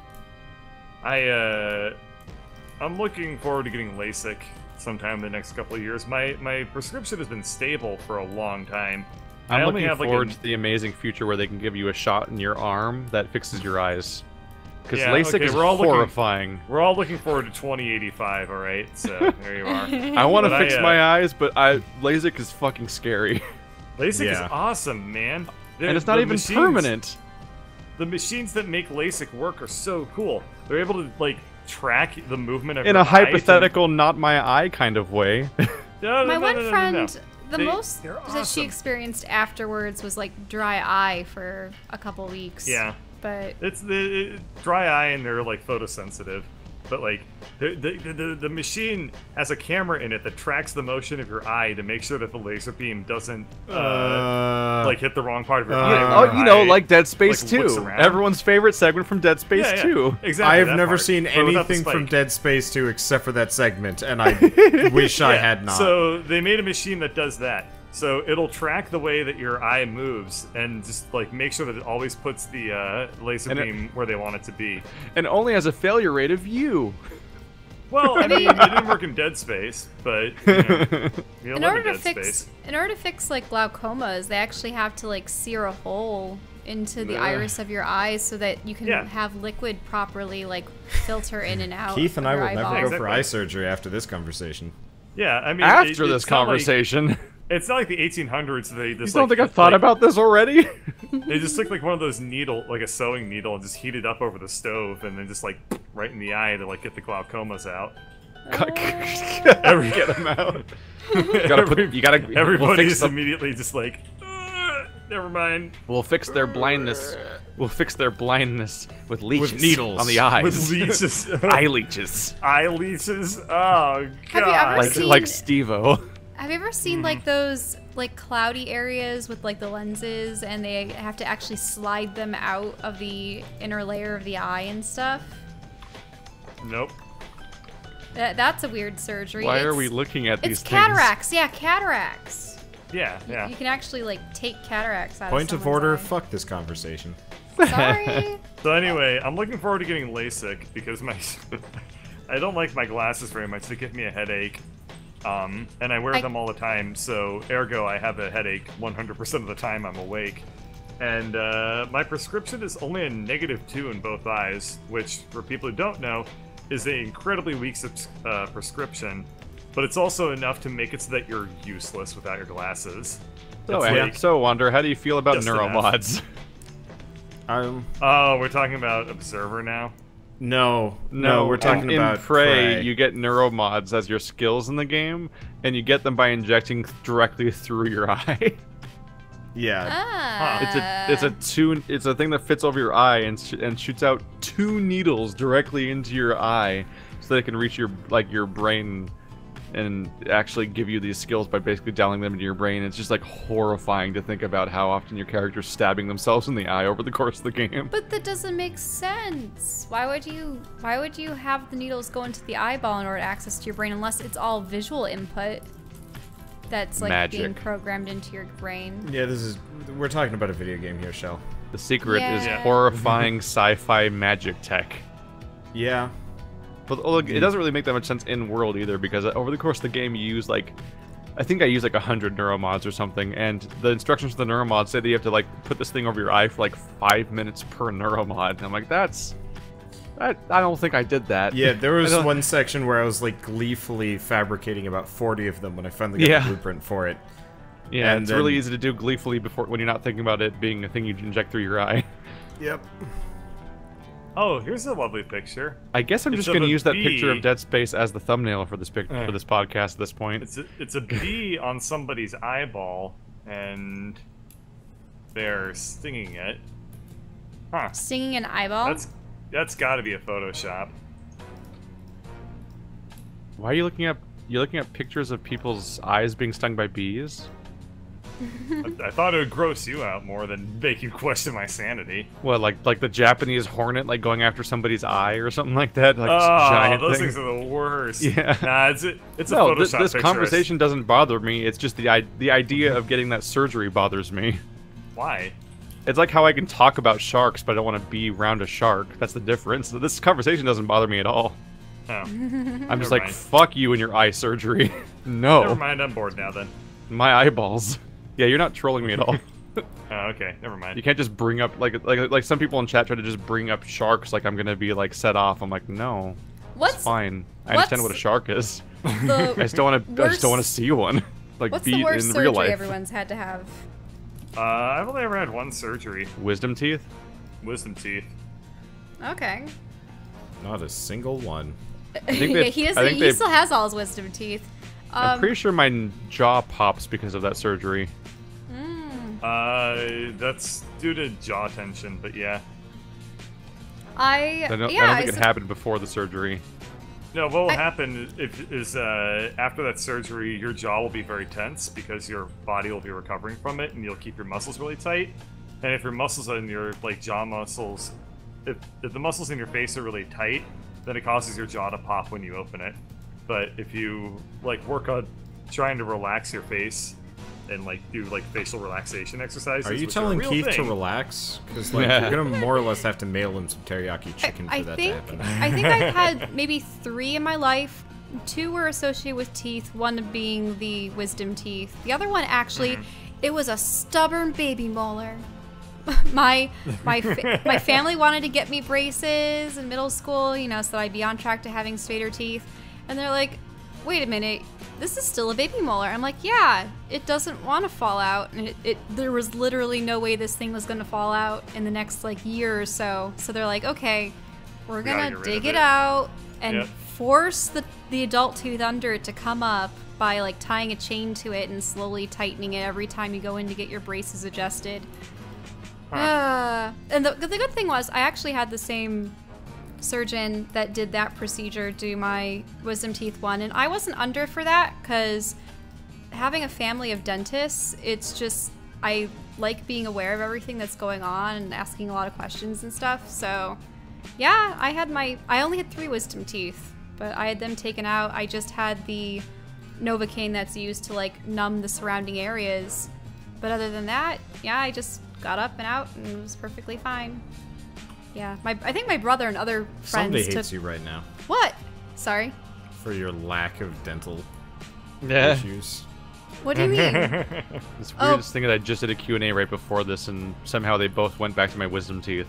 I'm looking forward to getting LASIK sometime in the next couple of years. My prescription has been stable for a long time. I'm looking forward to the amazing future where they can give you a shot in your arm that fixes your eyes. Because LASIK is horrifying. We're all looking forward to 2085, alright? So, there you are. I want to fix my eyes, but LASIK is fucking scary. LASIK is awesome, man. And it's not even permanent. The machines that make LASIK work are so cool. They're able to, like, track the movement of in a hypothetical, not my eye kind of way. My one friend, the most that she experienced afterwards was like dry eye for a couple weeks. Yeah, but it's the dry eye, and they're like photosensitive. But like the machine has a camera in it that tracks the motion of your eye to make sure that the laser beam doesn't like hit the wrong part of your eye. Oh, you know, like Dead Space like, 2. Everyone's favorite segment from Dead Space 2. Exactly. I have never seen anything from Dead Space 2 except for that segment, and I wish I had not. So they made a machine that does that. So it'll track the way that your eye moves and just like make sure that it always puts the laser beam where they want it to be. And only has a failure rate of U. Well, I mean, it didn't work in Dead Space, but you know, in order to fix like glaucomas, they actually have to like sear a hole into the iris of your eyes so that you can have liquid properly like filter in and out. Keith and I will eyeball. never go for eye surgery after this conversation. Yeah, I mean, after this conversation. It's not like the 1800s. They just you don't think I've thought about this already? They just took like one of those needle, like a sewing needle, and just heat it up over the stove, and then just like right in the eye to like get the glaucomas out. Get them out. Everybody's immediately just like, never mind. We'll fix their blindness. We'll fix their blindness with leeches. With needles on the eyes. With leeches. Eye leeches. Eye leeches. Oh god. Have you ever seen, like Steve-O. Have you ever seen like those like cloudy areas with like the lenses, and they have to actually slide them out of the inner layer of the eye and stuff? Nope. That's a weird surgery. Why are we looking at these things? It's cataracts. Yeah, cataracts. Yeah. You can actually like take cataracts out Point of of order, eye. fuck this conversation. Sorry. So anyway, I'm looking forward to getting LASIK because I don't like my glasses very much. They give me a headache. And I wear them all the time, so ergo I have a headache 100% of the time I'm awake. And my prescription is only a -2 in both eyes, which, for people who don't know, is an incredibly weak prescription. But it's also enough to make it so that you're useless without your glasses. So, Wander, how do you feel about Just neuromods? Oh, we're talking about Observer now? No, we're talking about in Prey. You get neuromods as your skills in the game, and you get them by injecting directly through your eye. Yeah. Ah. It's a thing that fits over your eye and shoots out 2 needles directly into your eye, so they can reach your brain and actually give you these skills by basically dialing them into your brain. It's just like horrifying to think about how often your character's stabbing themselves in the eye over the course of the game. But that doesn't make sense. Why would you have the needles go into the eyeball in order to access to your brain unless it's all visual input that's like being programmed into your brain? Yeah, we're talking about a video game here, Shell. The secret is horrifying sci-fi magic tech. Yeah. But look, it doesn't really make that much sense in world either, because over the course of the game you use I think I use 100 neuromods or something, and the instructions for the neuromods say that you have to put this thing over your eye for 5 minutes per neuromod. And I'm like, I don't think I did that. Yeah, there was one section where I was gleefully fabricating about 40 of them when I finally got the blueprint for it. Yeah, and it's really easy to do gleefully when you're not thinking about it being a thing you inject through your eye. Yep. Oh, here's a lovely picture. I guess I'm just going to use that picture of Dead Space as the thumbnail for this for this podcast at this point. It's a bee on somebody's eyeball, and they're stinging it. Huh. Stinging an eyeball? That's got to be a Photoshop. Why are you looking at pictures of people's eyes being stung by bees? I thought it would gross you out more than make you question my sanity. What, like the Japanese hornet going after somebody's eye or something like that? Giant those things are the worst. Yeah. Nah, it's a Photoshop this picture. conversation doesn't bother me. It's just the idea of getting that surgery bothers me. Why? It's like how I can talk about sharks, but I don't want to be around a shark. That's the difference. This conversation doesn't bother me at all. Oh. I'm just like, fuck you and your eye surgery. No. Never mind, I'm bored now then. My eyeballs. Yeah, you're not trolling me at all. Oh, okay, never mind. You can't just bring up like some people in chat try to just bring up sharks like I'm gonna be set off. I'm like, no. It's fine. I understand what a shark is. I just don't want to see one. What's be the worst in surgery real life. everyone's had to have? I've only ever had one surgery. Wisdom teeth? Wisdom teeth. Okay. Not a single one. I think he still has all his wisdom teeth. I'm pretty sure my jaw pops because of that surgery. That's due to jaw tension, but yeah. I don't think it happened before the surgery. No, what will happen is after that surgery, your jaw will be very tense because your body will be recovering from it, and you'll keep your muscles really tight. And if your muscles and your jaw muscles, if the muscles in your face are really tight, then it causes your jaw to pop when you open it. But if you work on trying to relax your face and do facial relaxation exercises, are you telling Keith to relax? Because you're gonna more or less have to mail him some teriyaki chicken for that to happen. I think I've had maybe 3 in my life. 2 were associated with teeth. One being the wisdom teeth. The other one actually, it was a stubborn baby molar. My family wanted to get me braces in middle school, so that I'd be on track to having straighter teeth. And they're like, wait a minute, this is still a baby molar. I'm like, yeah, it doesn't want to fall out. And there was literally no way this thing was going to fall out in the next year or so. So they're like, okay, we're going to dig it out and force the adult tooth under it to come up by tying a chain to it and slowly tightening it every time you go in to get your braces adjusted. And the good thing was I actually had the same surgeon that did that procedure do my wisdom teeth one, and I wasn't under for that because having a family of dentists, it's just I like being aware of everything that's going on and asking a lot of questions and stuff. So, yeah, I only had 3 wisdom teeth, but I had them taken out. I just had the Novocaine that's used to like numb the surrounding areas. But other than that, yeah, I just got up and out and it was perfectly fine. Yeah, I think my brother and other friends Somebody hates you right now. What? Sorry? For your lack of dental Yeah. issues. What do you mean? It's weirdest thing that I just did a Q&A right before this, and somehow they both went back to my wisdom teeth.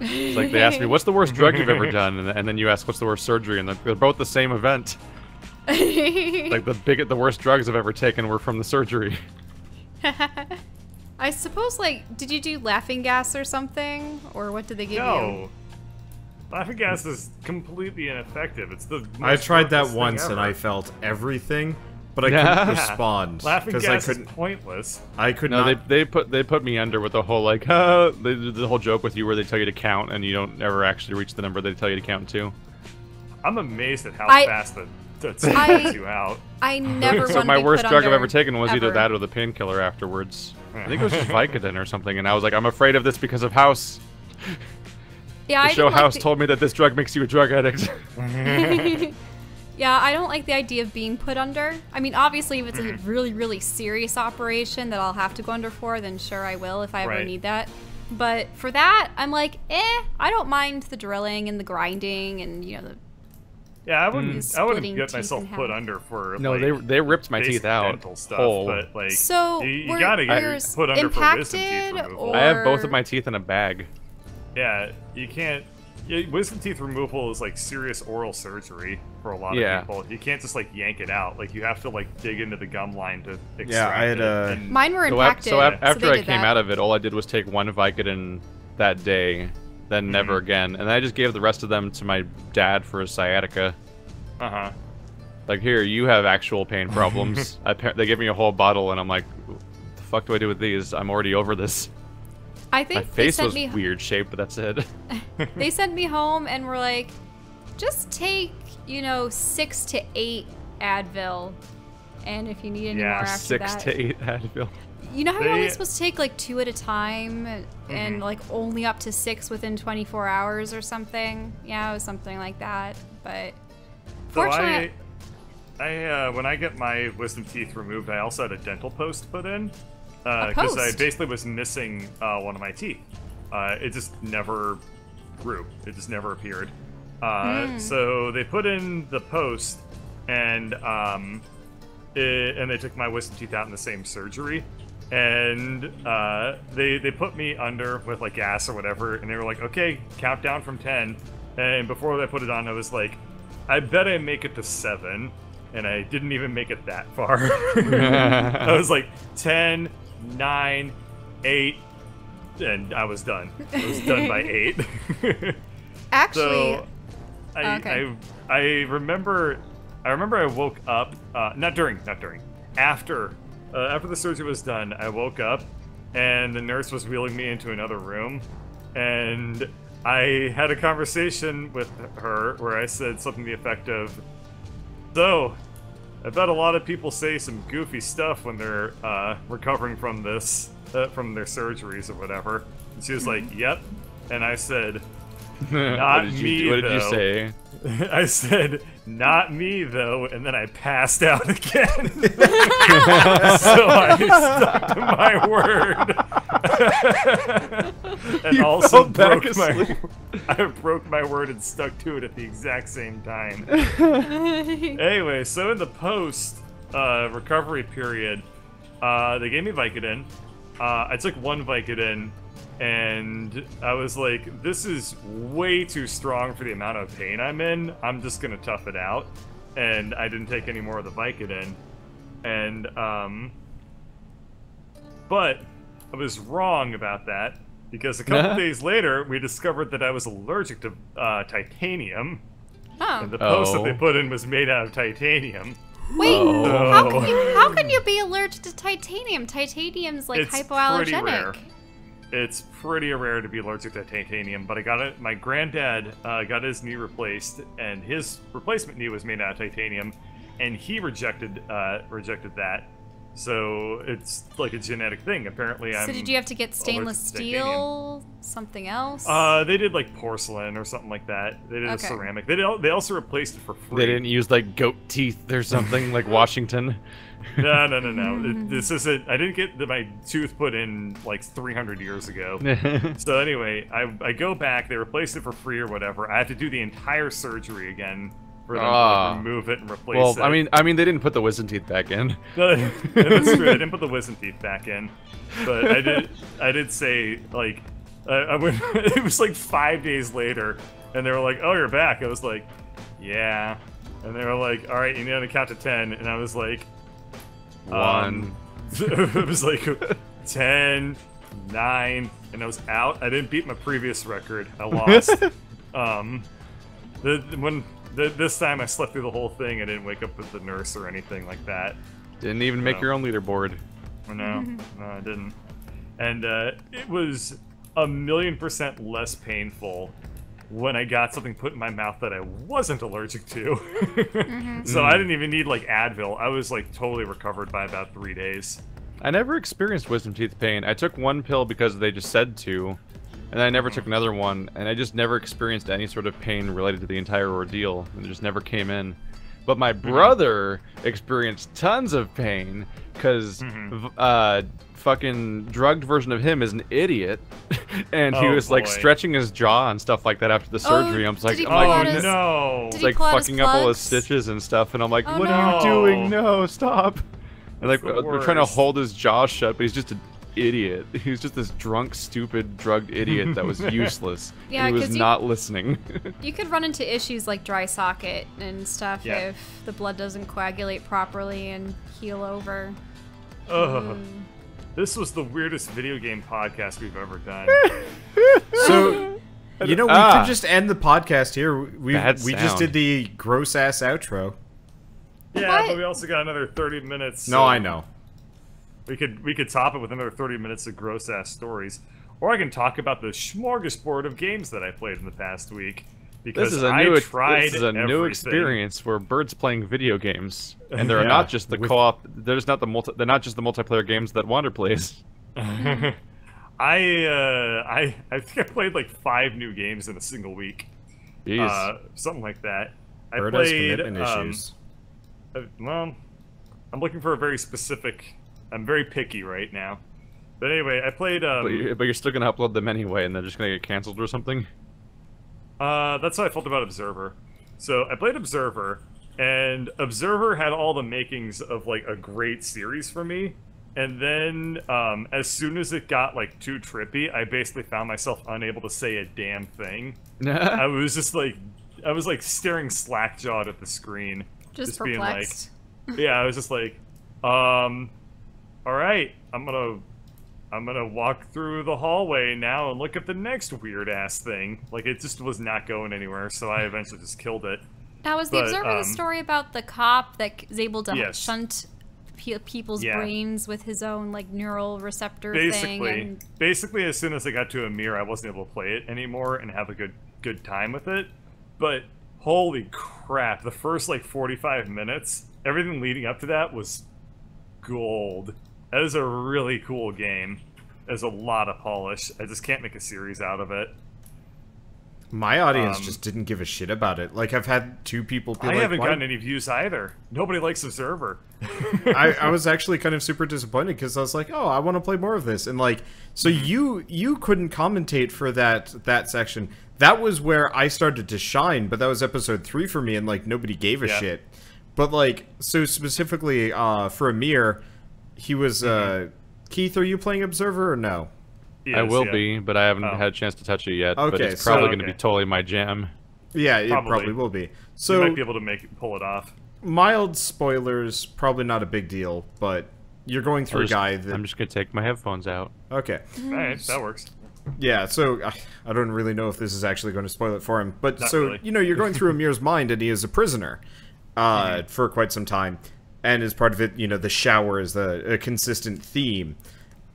It's like they asked me, what's the worst drug you've ever done? And then you ask, what's the worst surgery? And they're both the same event. Like the worst drugs I've ever taken were from the surgery. I suppose, like, did you do laughing gas or something? Or what did they give you? No. Laughing gas is completely ineffective. It's the I most tried that worthless once thing and ever. I felt everything, but I couldn't respond. Laughing 'cause gas I is couldn't. pointless. I could No, not. they put me under with the whole like, they did the whole joke with you where they tell you to count and you don't ever actually reach the number they tell you to count to. I'm amazed at how I- fast that I- takes you out. I never So want my to be worst put drug I've under, ever taken was either ever. that or the painkiller afterwards. I think it was just Vicodin or something, and I was like, I'm afraid of this because of House. Yeah, The I show didn't House like told me that this drug makes you a drug addict. Yeah, I don't like the idea of being put under. I mean, obviously, if it's a really, really serious operation that I'll have to go under for, then sure I will if I ever Right. need that. But for that, I'm like, I don't mind the drilling and the grinding and, you know, the Yeah, I wouldn't Splitting get teeth myself in put half. under for No, like, they ripped my basic teeth out dental stuff, whole. but like So, you were gotta get yours put under for wisdom teeth impacted, removal. or- I have both of my teeth in a bag. Yeah, you can't. Wisdom teeth removal is like serious oral surgery for a lot Yeah. of people. You can't just like yank it out. Like you have to like dig into the gum line to extract Yeah, I had it. a- and- Mine were So, impacted. so after they I did came that. out of it, all I did was take one Vicodin that day, then never again. And I just gave the rest of them to my dad for his sciatica. Uh-huh. Like, here, you have actual pain problems. They gave me a whole bottle, and I'm like, what the fuck do I do with these? I'm already over this. I My think they face sent was me weird shaped, but that's it. they sent me home and were like, just take, 6 to 8 Advil, and if you need any Yeah, more after 6 that, to 8 Advil. you know how you're only They- supposed to take like 2 at a time, and like only up to 6 within 24 hours or something. Yeah, it was something like that. But So fortunately, I when I get my wisdom teeth removed, I also had a dental post put in because I post? basically was missing one of my teeth. It just never grew. It just never appeared. So they put in the post, and they took my wisdom teeth out in the same surgery. And they put me under with like gas or whatever, and they were like, "Okay, count down from 10." And before they put it on, I was like, "I bet I make it to 7," and I didn't even make it that far. I was like 10, 9, 8, and I was done. I was done by 8. actually, So okay. I remember I woke up after the surgery was done. I woke up and the nurse was wheeling me into another room, and I had a conversation with her where I said something to the effect of, "So, I bet a lot of people say some goofy stuff when they're recovering from this from their surgeries or whatever." And she was like, "Yep," and I said, What did me, you though. say? I said, "Not me, though," and then I passed out again. So I stuck to my word. And You also fell back broke my asleep. I broke my word and stuck to it at the exact same time. Anyway, so in the post recovery period, they gave me Vicodin. I took one Vicodin, and I was like, this is way too strong for the amount of pain I'm in. I'm just gonna tough it out. And I didn't take any more of the Vicodin. And, but I was wrong about that, because a couple days later, we discovered that I was allergic to titanium. oh. And the post that Oh. they put in was made out of titanium. Wait, Oh. how can you be allergic to titanium? Titanium's like It's pretty hypoallergenic. rare. It's pretty rare to be allergic to titanium, but I got it. My granddad got his knee replaced, and his replacement knee was made out of titanium, and he rejected that. So it's like a genetic thing. Apparently, So did you have to get stainless steel, something else? They did like porcelain or something like that. They did a ceramic. They also replaced it for free. They didn't use like goat teeth or something like Washington. No. This isn't. I didn't get my tooth put in like 300 years ago. So anyway, I go back. They replaced it for free or whatever. I have to do the entire surgery again for them to like, remove it and replace it. Well, I mean, they didn't put the wisdom teeth back in. That's true. They didn't put the wisdom teeth back in, but I did say like, I went. It was like 5 days later, and they were like, "Oh, you're back." I was like, "Yeah," and they were like, "All right, you need to count to 10," and I was like, 1. It was like 10, 9, and I was out. I didn't beat my previous record. I lost. This time I slept through the whole thing. I didn't wake up with the nurse or anything like that. Didn't even make your own leaderboard. No, I didn't. And it was 1,000,000% less painful when I got something put in my mouth that I wasn't allergic to. So I didn't even need like Advil. I was like totally recovered by about 3 days. I never experienced wisdom teeth pain. I took one pill because they just said to, and I never took another one, and I just never experienced any sort of pain related to the entire ordeal, and it just never came in. But my brother experienced tons of pain, because fucking drugged version of him is an idiot, and he was like stretching his jaw and stuff like that after the surgery. I'm like, no! It's like fucking up all his stitches and stuff, and I'm like, what are you doing? No, stop! And like we're trying to hold his jaw shut, but he's just an idiot. He was just this drunk, stupid, drugged idiot that was useless. Yeah, and he was not listening. You could run into issues like dry socket and stuff if the blood doesn't coagulate properly and heal over. This was the weirdest video game podcast we've ever done. So, you know, we could just end the podcast here. We just did the gross ass outro. Yeah, but we also got another 30 minutes. No, I know. We could top it with another 30 minutes of gross ass stories, or I can talk about the smorgasbord of games that I played in the past week. Because this is a new experience where Bird's playing video games, and they're not just the co-op. They're not just the multiplayer games that Wander plays. I think I played like 5 new games in a single week. Jeez. Something like that. Bird has commitment issues. Well, I'm looking for a very specific. I'm very picky right now. But anyway, I played. But you're still gonna upload them anyway, and they're just gonna get canceled or something. That's how I felt about Observer. So I played Observer, and Observer had all the makings of like a great series for me. And then, as soon as it got like too trippy, I basically found myself unable to say a damn thing. I was just like, staring slack-jawed at the screen, just being perplexed. like, yeah, I was just like, all right, I'm gonna walk through the hallway now and look at the next weird-ass thing. Like, it just was not going anywhere, so I eventually just killed it. Now, was the Observer the story about the cop that is able to shunt people's brains with his own, like, neural receptor thing? Basically, as soon as I got to a mirror, I wasn't able to play it anymore and have a good time with it. But, holy crap, the first, like, 45 minutes, everything leading up to that was gold. That is a really cool game. There's a lot of polish. I just can't make a series out of it. My audience just didn't give a shit about it. Like, I've had 2 people be I haven't gotten any views either. Nobody likes Observer. I was actually kind of super disappointed because I was like, oh, I want to play more of this. And like, so you couldn't commentate for that section. That was where I started to shine, but that was episode 3 for me, and like nobody gave a shit. But like, so specifically for Amir, he was Keith, are you playing Observer or no? Yes, I will be, but I haven't had a chance to touch it yet. Okay, but it's probably going to be totally my jam. Yeah, it probably will be. So you might be able to pull it off. Mild spoilers, probably not a big deal, but you're going through a guy that... I'm just going to take my headphones out. Okay. Alright, that works. Yeah, so I don't really know if this is actually going to spoil it for him, but not really. You know, you're going through Amir's mind, and he is a prisoner for quite some time, and as part of it, you know, the shower is a consistent theme.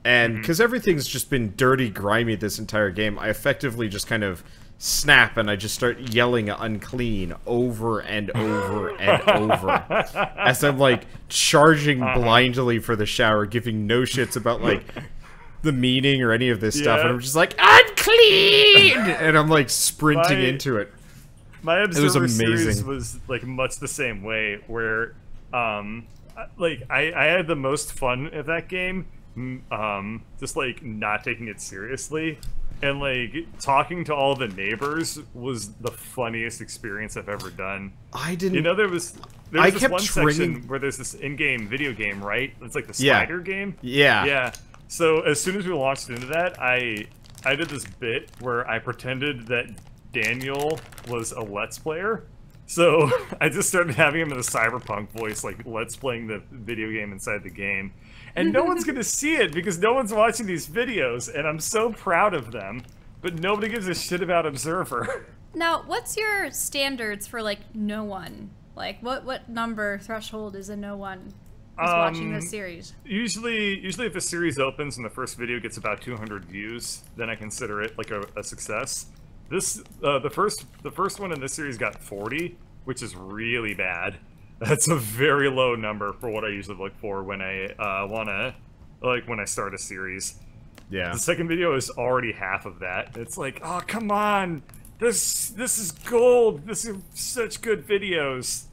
And because everything's just been dirty, grimy this entire game, I effectively just kind of snap and I just start yelling unclean over and over and over as I'm like charging blindly for the shower, giving no shits about like the meaning or any of this stuff, and I'm just like, unclean! And I'm like sprinting into it. My Observer It was amazing. series was like much the same way, where like I had the most fun at that game, just like not taking it seriously, and like talking to all the neighbors was the funniest experience I've ever done. I didn't. You know, there was I this kept one ringing... section where there's this in-game video game, right? It's like the spider game. Yeah. Yeah. So as soon as we launched into that, I did this bit where I pretended that Daniel was a Let's Player. So I just started having him in a cyberpunk voice, like Let's Playing the video game inside the game. And no one's gonna see it because no one's watching these videos, and I'm so proud of them. But nobody gives a shit about Observer. Now, what's your standards for like no one? Like what number threshold is a no one who's watching this series? Usually if the series opens and the first video gets about 200 views, then I consider it like a success. This the first one in this series got 40, which is really bad. That's a very low number for what I usually look for when I when I start a series. Yeah. The second video is already half of that. It's like, oh come on, this is gold. This is such good videos,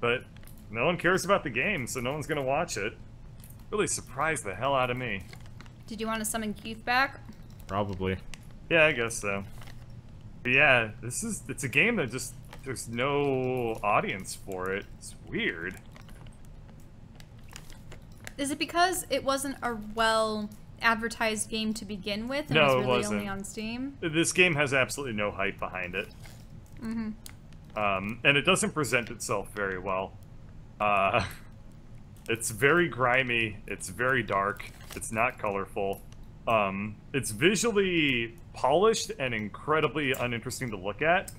but no one cares about the game, so no one's gonna watch it. Really surprised the hell out of me. Did you want to summon Keith back? Probably. Yeah, I guess so. But yeah, it's a game that just, there's no audience for it. It's weird. Is it because it wasn't a well advertised game to begin with and No, was it really wasn't. only on Steam? This game has absolutely no hype behind it. And it doesn't present itself very well. It's very grimy, it's very dark, it's not colorful. It's visually polished and incredibly uninteresting to look at.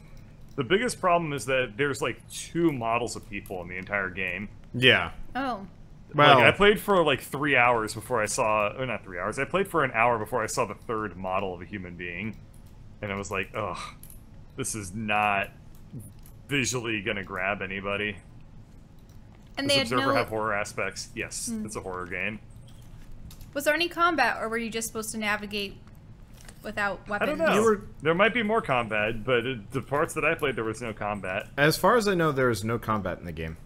The biggest problem is that there's like 2 models of people in the entire game. Yeah. Oh. Well, Like, I played for like 3 hours before I saw, or not 3 hours, I played for an hour before I saw the 3rd model of a human being. And I was like, ugh, this is not visually gonna grab anybody. And Does they had Observer no... have horror aspects? Yes, it's a horror game. Was there any combat, or were you just supposed to navigate without I weapons? don't know. There might be more combat, but the parts that I played, there was no combat. as far as I know, there is no combat in the game.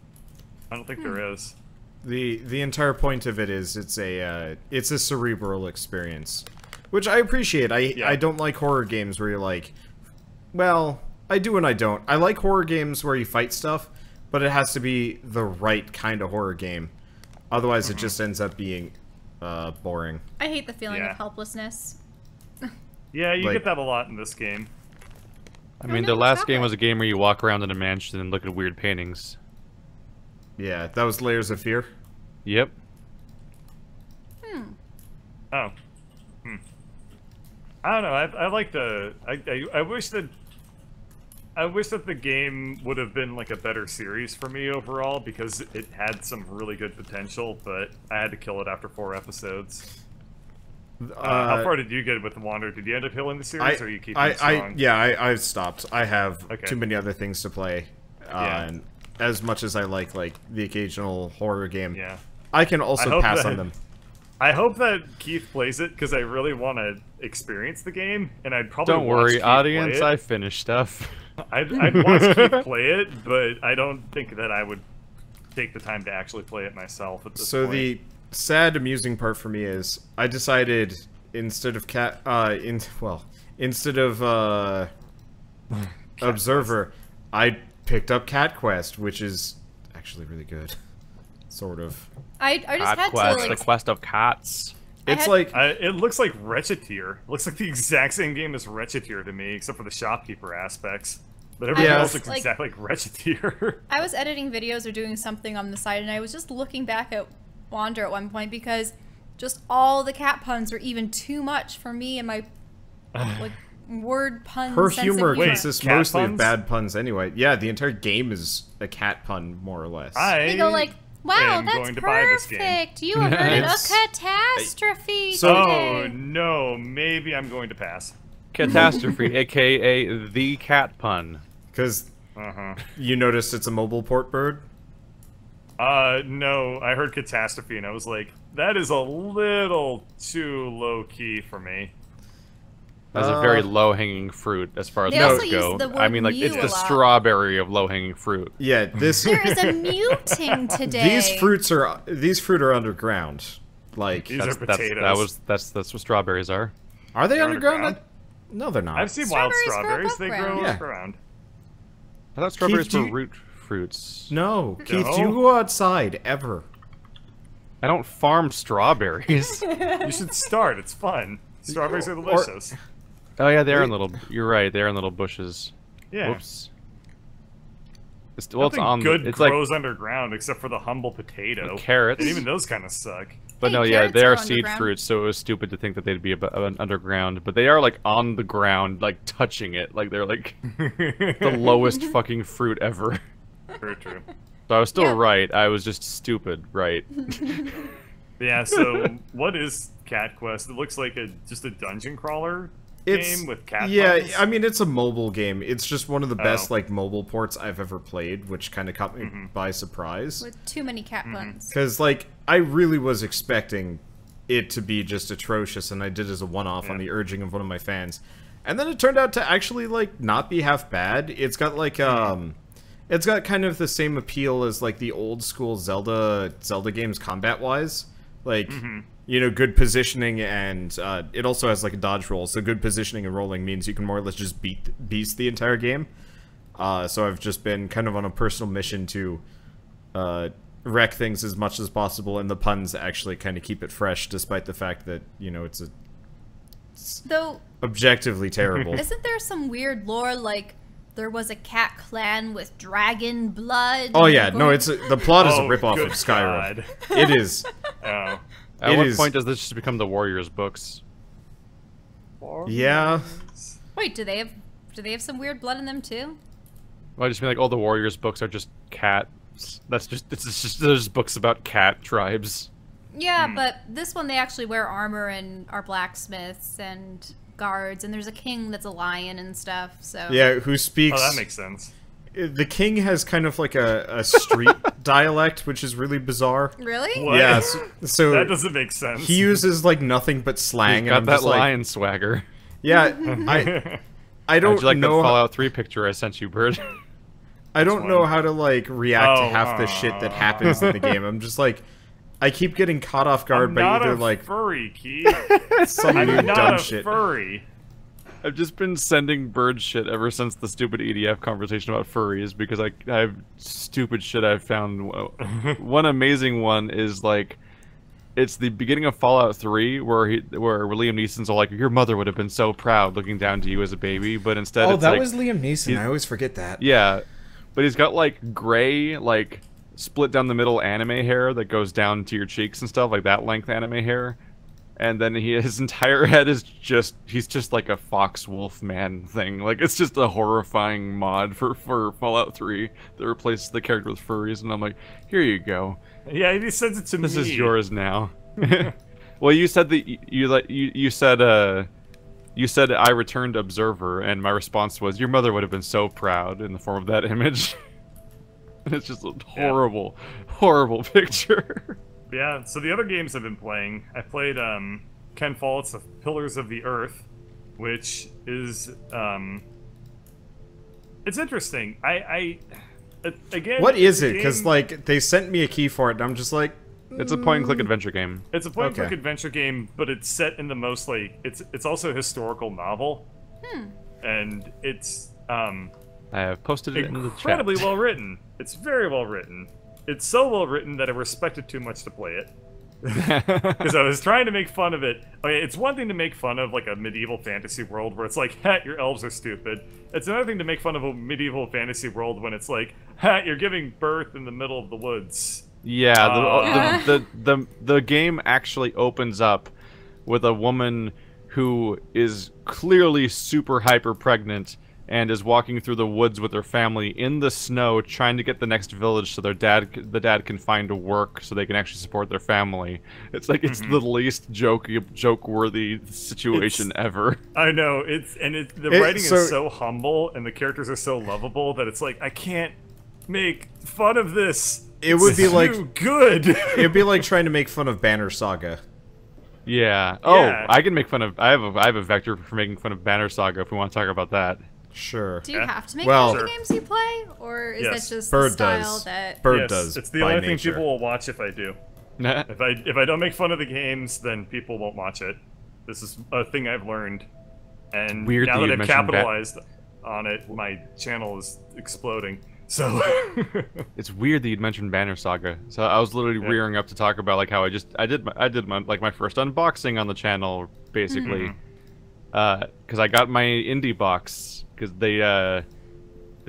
I don't think there is. The entire point of it is it's a cerebral experience, which I appreciate. I don't like horror games where you're like, well, I do and I don't. I like horror games where you fight stuff, but it has to be the right kind of horror game. Otherwise, it just ends up being boring. I hate the feeling Yeah. of helplessness. Yeah, you Like- get that a lot in this game. I mean, no, the what's last that game like? was a game where you walk around in a mansion and look at weird paintings. Yeah, that was Layers of Fear. Yep. Oh. I don't know. I like the. I wish that. I wish that the game would have been like a better series for me overall, because it had some really good potential, but I had to kill it after 4 episodes. How far did you get with Wander? Did you end up killing the series, or are you keeping it strong? I've stopped. I have Okay. too many other things to play. Yeah. And as much as I like the occasional horror game, Yeah. I can I also hope pass that- on them. I hope that Keith plays it, because I really want to experience the game, and I'd probably Don't watch worry, Keith audience. play I it. finished stuff. I'd watch Keith play it, but I don't think that I would take the time to actually play it myself at this So point. the sad, amusing part for me is I decided instead of Observer, I picked up Cat Quest, which is actually really good. Sort of. I just Cat had Quest, to, the like... quest of cats. It's had- like It looks like Wretcheteer. It looks like the exact same game as Wretcheteer to me, except for the shopkeeper aspects. But everything Yeah. else looks Like- exactly like Wretcheteer. I was editing videos or doing something on the side, and I was just looking back at Wander at one point because just all the cat puns were even too much for me and my like word pun. her sense humor of humor. consists cat mostly of puns? bad puns anyway. Yeah, the entire game is a cat pun, more or less. They go like Wow, am that's going to buy this game. perfect. You averted a catastrophe. Oh today. no, maybe I'm going to pass. Catastrophe, aka the cat pun. Because you noticed it's a mobile port bird? No, I heard catastrophe and I was like, that is a little too low-key for me. That's a very low-hanging fruit as far as They those also go. use the word I mean, like, it's mew the a lot. strawberry of low-hanging fruit. Yeah, this... There is a muting today. These fruit are underground. Like, These are potatoes. That's what strawberries are. are they They're underground? underground? No, they're not. I've seen wild Strawberries strawberries. They grow grow above ground. around. I thought strawberries do were you- root fruits. No, Keith, No? do you go outside ever? I don't farm strawberries. You should start. It's fun. Strawberries are delicious. Oh yeah, they're in little. You're right. They're in little bushes. Yeah. Whoops. Well, it's Nothing on. good It's like grows underground except for the humble potato. carrots. And even those kind of suck. But Hey, no, yeah, carrots they are grow seed underground. fruits, so it was stupid to think that they'd be underground. But they are like on the ground, like touching it, like they're like the lowest fucking fruit ever. True, true. So I was still Yeah. right. I was just stupid, right? Yeah, so what is Cat Quest? It looks like just a dungeon crawler game with cat puns. I mean, it's a mobile game. It's just one of the best, Oh. like, mobile ports I've ever played, which kind of caught me by surprise. With too many cat puns. Because, like, I really was expecting it to be just atrocious, and I did as a one-off on the urging of one of my fans. And then it turned out to actually, like, not be half bad. It's got, like, it's got kind of the same appeal as, like, the old-school Zelda games combat-wise. Like, you know, good positioning, and it also has, like, a dodge roll, so good positioning and rolling means you can more or less just beast the entire game. So I've just been kind of on a personal mission to wreck things as much as possible, and the puns actually kind of keep it fresh, despite the fact that, you know, it's Though, objectively terrible. isn't there some weird lore like there was a cat clan with dragon blood? Oh and yeah, they're no, going- the plot is a Oh, ripoff good of Skyrim. God. It is. Oh. At It what is- point does this just become the Warriors books? Yeah. Wait, do they have some weird blood in them too? Well, I just mean like all the Warriors books are just cats. It's just there's books about cat tribes. Yeah, but this one they actually wear armor and are blacksmiths and guards, and there's a king that's a lion and stuff. So Yeah, who speaks... Oh, that makes sense. The king has kind of like a street dialect, which is really bizarre. Really? What? Yeah, so That doesn't make sense. he uses like nothing but slang, He's and got I'm that just like, lion swagger. yeah, I don't How'd you like know. that Fallout 3 picture I sent you, Bird? I don't know one? how to like react to Oh, half the shit that happens in the game. I'm just like, I keep getting caught off guard I'm by not either a like furry, Keith. some new I'm dumb not a shit. furry. I've just been sending Bird shit ever since the stupid EDF conversation about furries because I have stupid shit I've found. One amazing one is like, it's the beginning of Fallout 3 where Liam Neeson's all like, your mother would have been so proud looking down to you as a baby, but instead Oh, it's that like, was Liam Neeson. he's- I always forget that. yeah, but he's got like gray, like split down the middle anime hair that goes down to your cheeks and stuff, like that length anime hair. And then his entire head is he's just like a fox wolf man thing. Like, it's just a horrifying mod for Fallout 3 that replaces the character with furries. And I'm like, here you go. Yeah, he sends it to me. This is yours now. Well, you said that you said I returned observer, and my response was your mother would have been so proud in the form of that image. And it's just a horrible, horrible picture. Yeah, so the other games I've been playing, I played Ken Follett's The Pillars of the Earth, which is it's interesting. Again, What is the it? Because game- like they sent me a key for it, and I'm just like, It's a point-and-click adventure game. it's a point-and-click Okay. adventure game, but it's set in the most like it's also a historical novel, and it's I have posted it in the chat. incredibly well written. It's very well written. It's so well written that I respect it too much to play it. Because I was trying to make fun of it. Okay, it's one thing to make fun of like a medieval fantasy world where it's like, ha, your elves are stupid. It's another thing to make fun of a medieval fantasy world when it's like, ha, you're giving birth in the middle of the woods. Yeah, the game actually opens up with a woman who is clearly super hyper pregnant and is walking through the woods with their family in the snow, trying to get the next village so the dad can find work so they can actually support their family. It's like it's the least joke-worthy situation ever. I know the writing is so humble and the characters are so lovable that it's like I can't make fun of this. It would be like too good. It'd be like trying to make fun of Banner Saga. Yeah. Oh, I can make fun of. I have a vector for making fun of Banner Saga if we want to talk about that. Sure. Do you have to make fun of the games you play, or is that just the style that Bird does? It's the only thing people will watch if I do. If I don't make fun of the games, then people won't watch it. This is a thing I've learned, and weird now that I've capitalized on it, my channel is exploding. So it's weird that you'd mentioned Banner Saga. So I was literally rearing up to talk about like how I did my first unboxing on the channel basically, because I got my indie box because they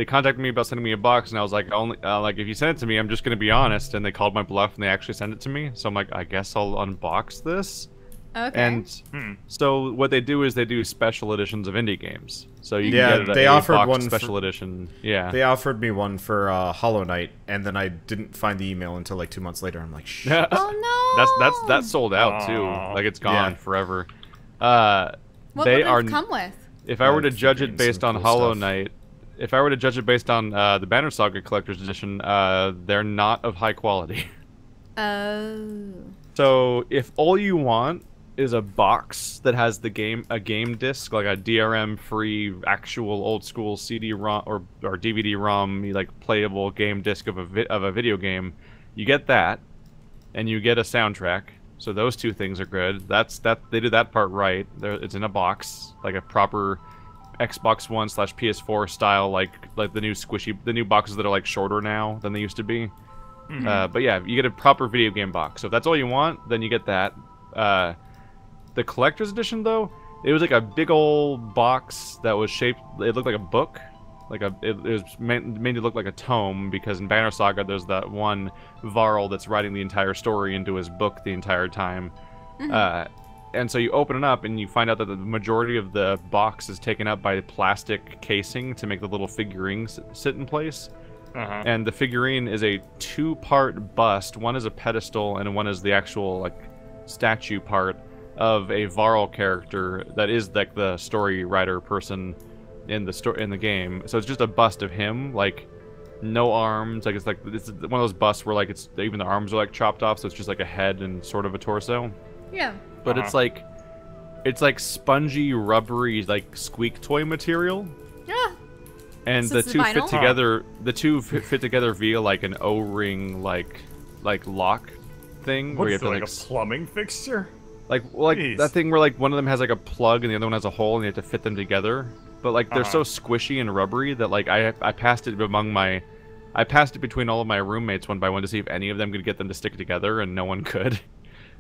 contacted me about sending me a box and I was like like if you send it to me I'm just gonna be honest, and they called my bluff and they actually sent it to me, so I'm like I guess I'll unbox this. Okay. And so what they do is they do special editions of indie games. So you can get they offered one special edition. Yeah. They offered me one for Hollow Knight, and then I didn't find the email until like 2 months later. I'm like, shit. Oh no. That's sold out too. Like it's gone forever. What would it come with? If I were to judge it based on Hollow Knight, if I were to judge it based on the Banner Saga Collector's Edition, they're not of high quality. Oh. So if all you want is a box that has a game disc, like a DRM-free, actual old-school CD-ROM or DVD-ROM, like playable game disc of a video game, you get that, and you get a soundtrack. So those two things are good. They did that part right. It's in a box, like a proper Xbox One / PS4 style, like the new boxes that are like shorter now than they used to be. But yeah, you get a proper video game box. So if that's all you want, then you get that. The collector's edition, though, it was like a big old box that was shaped. It looked like a book, it was made to look like a tome, because in Banner Saga there's that one Varl that's writing the entire story into his book the entire time. And so you open it up and you find out that the majority of the box is taken up by plastic casing to make the little figurines sit in place. And the figurine is a 2-part bust. One is a pedestal and one is the actual like statue part of a Varl character that is like the story writer person in the game. So it's just a bust of him, like no arms. Like it's one of those busts where like even the arms are like chopped off, so it's just like a head and sort of a torso. Yeah. But it's like spongy, rubbery, like squeak toy material. Yeah. And the two fit together. The two fit together via like an O-ring, like lock thing. Where you have to, like a plumbing fixture. Like that thing where like one of them has like a plug and the other one has a hole, and you have to fit them together. But like they're so squishy and rubbery that like I passed it between all of my roommates one by one to see if any of them could get them to stick together, and no one could.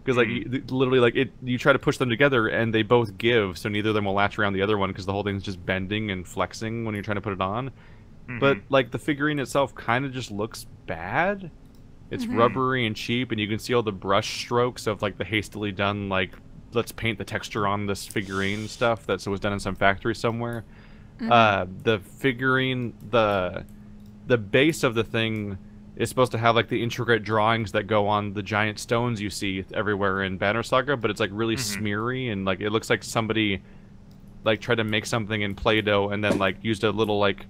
Because like literally like you try to push them together and they both give, so neither of them will latch around the other one because the whole thing's just bending and flexing when you're trying to put it on. But like the figurine itself kind of just looks bad. It's rubbery and cheap, and you can see all the brush strokes of like the hastily done like let's paint the texture on this figurine stuff that was done in some factory somewhere. The figurine, the base of the thing is supposed to have like the intricate drawings that go on the giant stones you see everywhere in Banner Saga, but it's like really smeary, and like it looks like somebody like tried to make something in Play-Doh and then like used a little like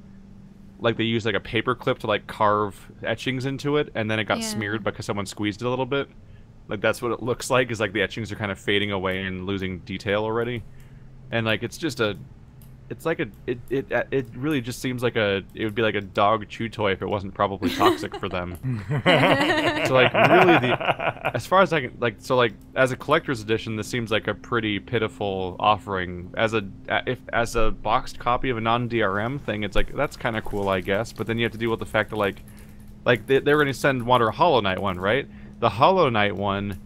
they used like a paper clip to like carve etchings into it, and then it got smeared because someone squeezed it a little bit. Like that's what it looks like, is like the etchings are kind of fading away and losing detail already. And like it's just it really just seems like it would be like a dog chew toy if it wasn't probably toxic for them. So like really as far as I can as a collector's edition, this seems like a pretty pitiful offering. As a boxed copy of a non-DRM thing, it's like that's kind of cool, I guess. But then you have to deal with the fact that like they're going to send a Hollow Knight one, right? The Hollow Knight one.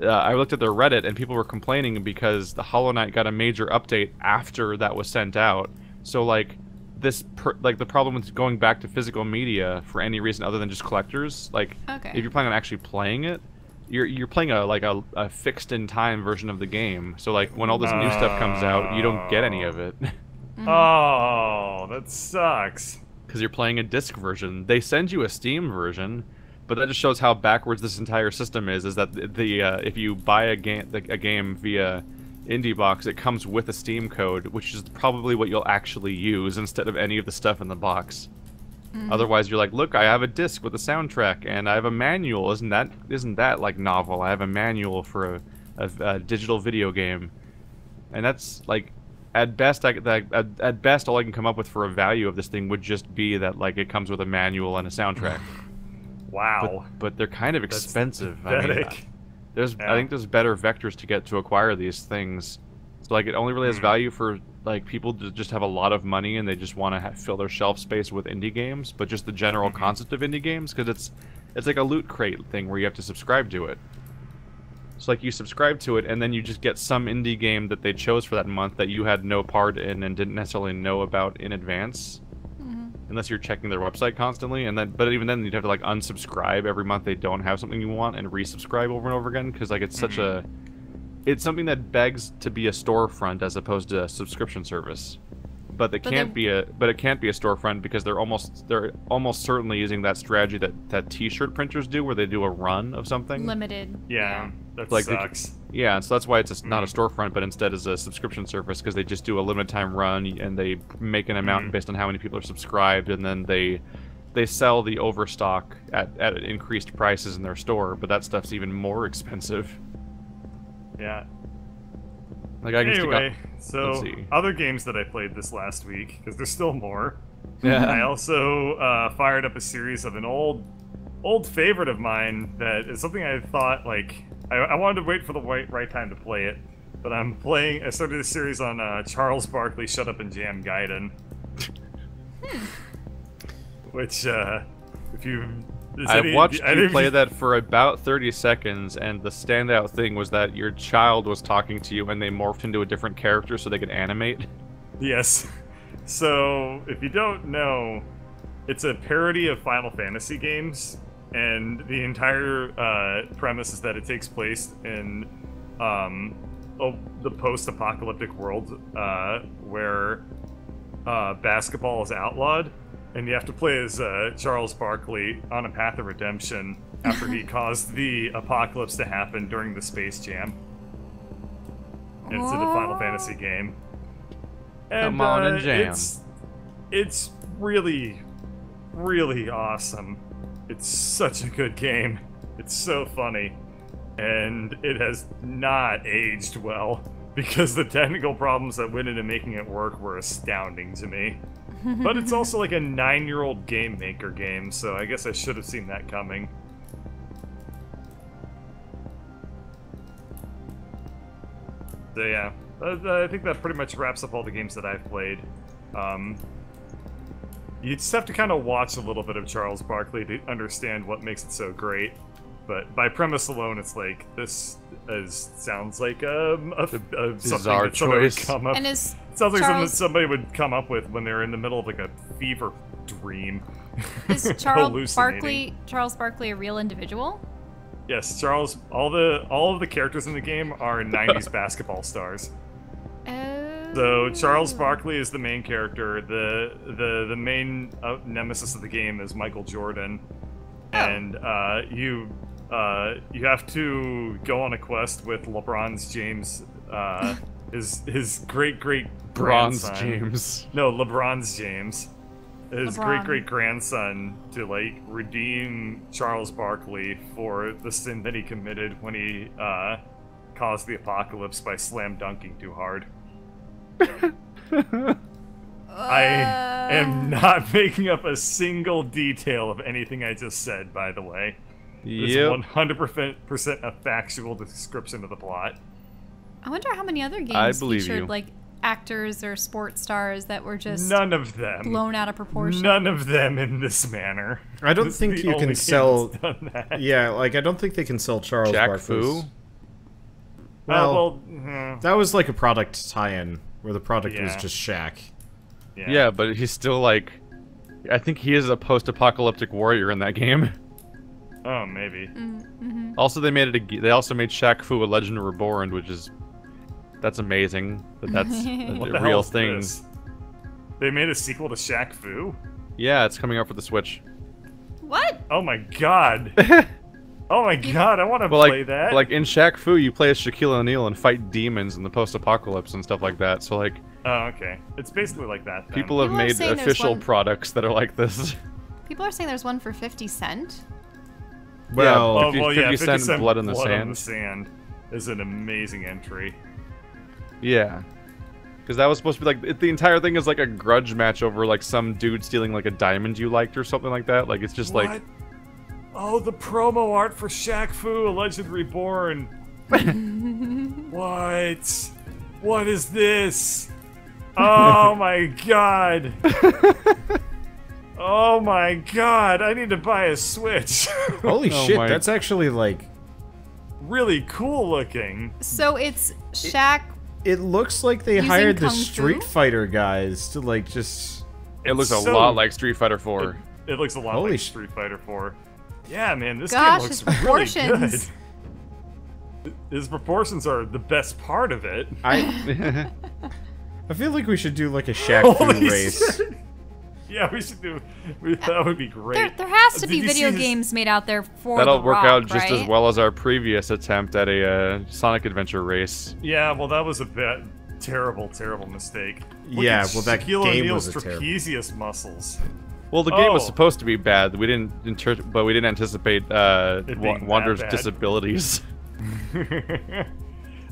I looked at their Reddit and people were complaining because the Hollow Knight got a major update after that was sent out. So like the problem with going back to physical media for any reason other than just collectors, like if you're planning on actually playing it, you're playing a fixed in time version of the game. So like when all this new stuff comes out, you don't get any of it. Oh that sucks. Because you're playing a disc version. They send you a Steam version, but that just shows how backwards this entire system is. Is that if you buy a game via IndieBox, it comes with a Steam code, which is probably what you'll actually use instead of any of the stuff in the box. Otherwise, you're like, look, I have a disc with a soundtrack, and I have a manual. Isn't that like novel? I have a manual for a digital video game, and that's like, at best, at best, all I can come up with for a value of this thing would just be that like it comes with a manual and a soundtrack. Wow. But they're kind of expensive. That's I mean, pathetic. I think there's better vectors to get to acquire these things. So like it only really has value for like people to just have a lot of money and they just want to fill their shelf space with indie games, but just the general concept of indie games, because it's like a loot crate thing where you have to subscribe to it. So like you subscribe to it and then you just get some indie game that they chose for that month that you had no part in and didn't necessarily know about in advance. Unless you're checking their website constantly, but even then you'd have to like unsubscribe every month they don't have something you want and resubscribe over and over again, because like it's such it's something that begs to be a storefront as opposed to a subscription service. But it can't be a storefront because they're almost certainly using that strategy that T-shirt printers do, where they do a run of something. Limited. Yeah, that like sucks. Yeah, so that's why it's not a storefront, but instead is a subscription service, because they just do a limited time run and they make an amount based on how many people are subscribed, and then they sell the overstock at increased prices in their store, but that stuff's even more expensive. Yeah. Like I can anyway, let's see. Other games that I played this last week, because there's still more. Yeah. I also fired up a series of an old favorite of mine that is something I thought, like, I wanted to wait for the right time to play it, but I started a series on Charles Barkley Shut Up and Jam Gaiden. Which, if you... I've watched you play that for about 30 seconds, and the standout thing was that your child was talking to you and they morphed into a different character so they could animate. Yes. So, if you don't know, it's a parody of Final Fantasy games, and the entire premise is that it takes place in the post-apocalyptic world where basketball is outlawed. And you have to play as Charles Barkley on a path of redemption after he caused the apocalypse to happen during the Space Jam. And it's in a Final Fantasy game. And, come on and jam. It's really, really awesome. It's such a good game. It's so funny. And it has not aged well, because the technical problems that went into making it work were astounding to me. But it's also like a 9-year-old game maker game, so I guess I should have seen that coming. So yeah, I think that pretty much wraps up all the games that I've played. You just have to kind of watch a little bit of Charles Barkley to understand what makes it so great. But by premise alone, it's like, this sounds like something that somebody would come up. And is sounds like something that somebody would come up with when they're in the middle of like a fever dream. Is Charles Barkley a real individual? Yes, Charles. All of the characters in the game are 90s basketball stars. Oh. So Charles Barkley is the main character. The main nemesis of the game is Michael Jordan, and you have to go on a quest with LeBron James, his great grandson. James. No, LeBron James. His LeBron. great grandson to like redeem Charles Barkley for the sin that he committed when he caused the apocalypse by slam dunking too hard. I am not making up a single detail of anything I just said, by the way. It's 100% a factual description of the plot. I wonder how many other games believe featured you. like actors or sports stars that were just None of them. blown out of proportion. None of them in this manner. I don't This is think the you only can game sell. that's done that. Yeah, like I don't think they can sell Charles Jack Barkley's. Fu? Well, that was like a product tie-in where the product was Yeah. just Shaq. Yeah, but he's still like, I think he is a post-apocalyptic warrior in that game. Oh, maybe. Also, they also made Shaq Fu a Legend Reborn, which is, that's amazing. That's What a the hell real is thing. this? They made a sequel to Shaq Fu? Yeah, it's coming out for the Switch. What? Oh my god. Oh my god, I want to Well, play that. like in Shaq Fu, you play as Shaquille O'Neal and fight demons in the post-apocalypse and stuff like that. So like, oh, okay. It's basically like that then. people have are made saying there's official one- products that are like this. People are saying there's one for 50 cent. Well, Oh, 50 well, yeah, 50 cent Blood in the Sand. Sand is an amazing entry. Yeah. Because that was supposed to be like, the entire thing is like a grudge match over like some dude stealing like a diamond you liked or something like that. Like, it's just What? like... Oh, the promo art for Shaq Fu, A Legend Reborn. What? What is this? Oh my god. Oh my god, I need to buy a Switch. Holy Oh shit, my- that's actually like... Really cool looking. So it's Shaq. It looks like they Using hired the Kung Fu? Street Fighter guys to like just... It looks a So- lot like Street Fighter 4. It looks a lot Holy like sh- Street Fighter 4. Yeah, man, this Gosh, game looks his really proportions. good. His proportions are the best part of it. I feel like we should do like a Shaq Holy Fu race. shit. Yeah, we should do. That would be great. There has to Did be you video see his- games made out there for That'll The work Rock, out just as right? well as our previous attempt at a Sonic Adventure race. Yeah, well, that was a bit terrible, terrible mistake. Look Yeah, at well, that Shaquille game O'Neal's was a terrible- trapezius muscles. Well, the game was Oh. supposed to be bad. We didn't but we didn't anticipate being Wander's that bad. disabilities.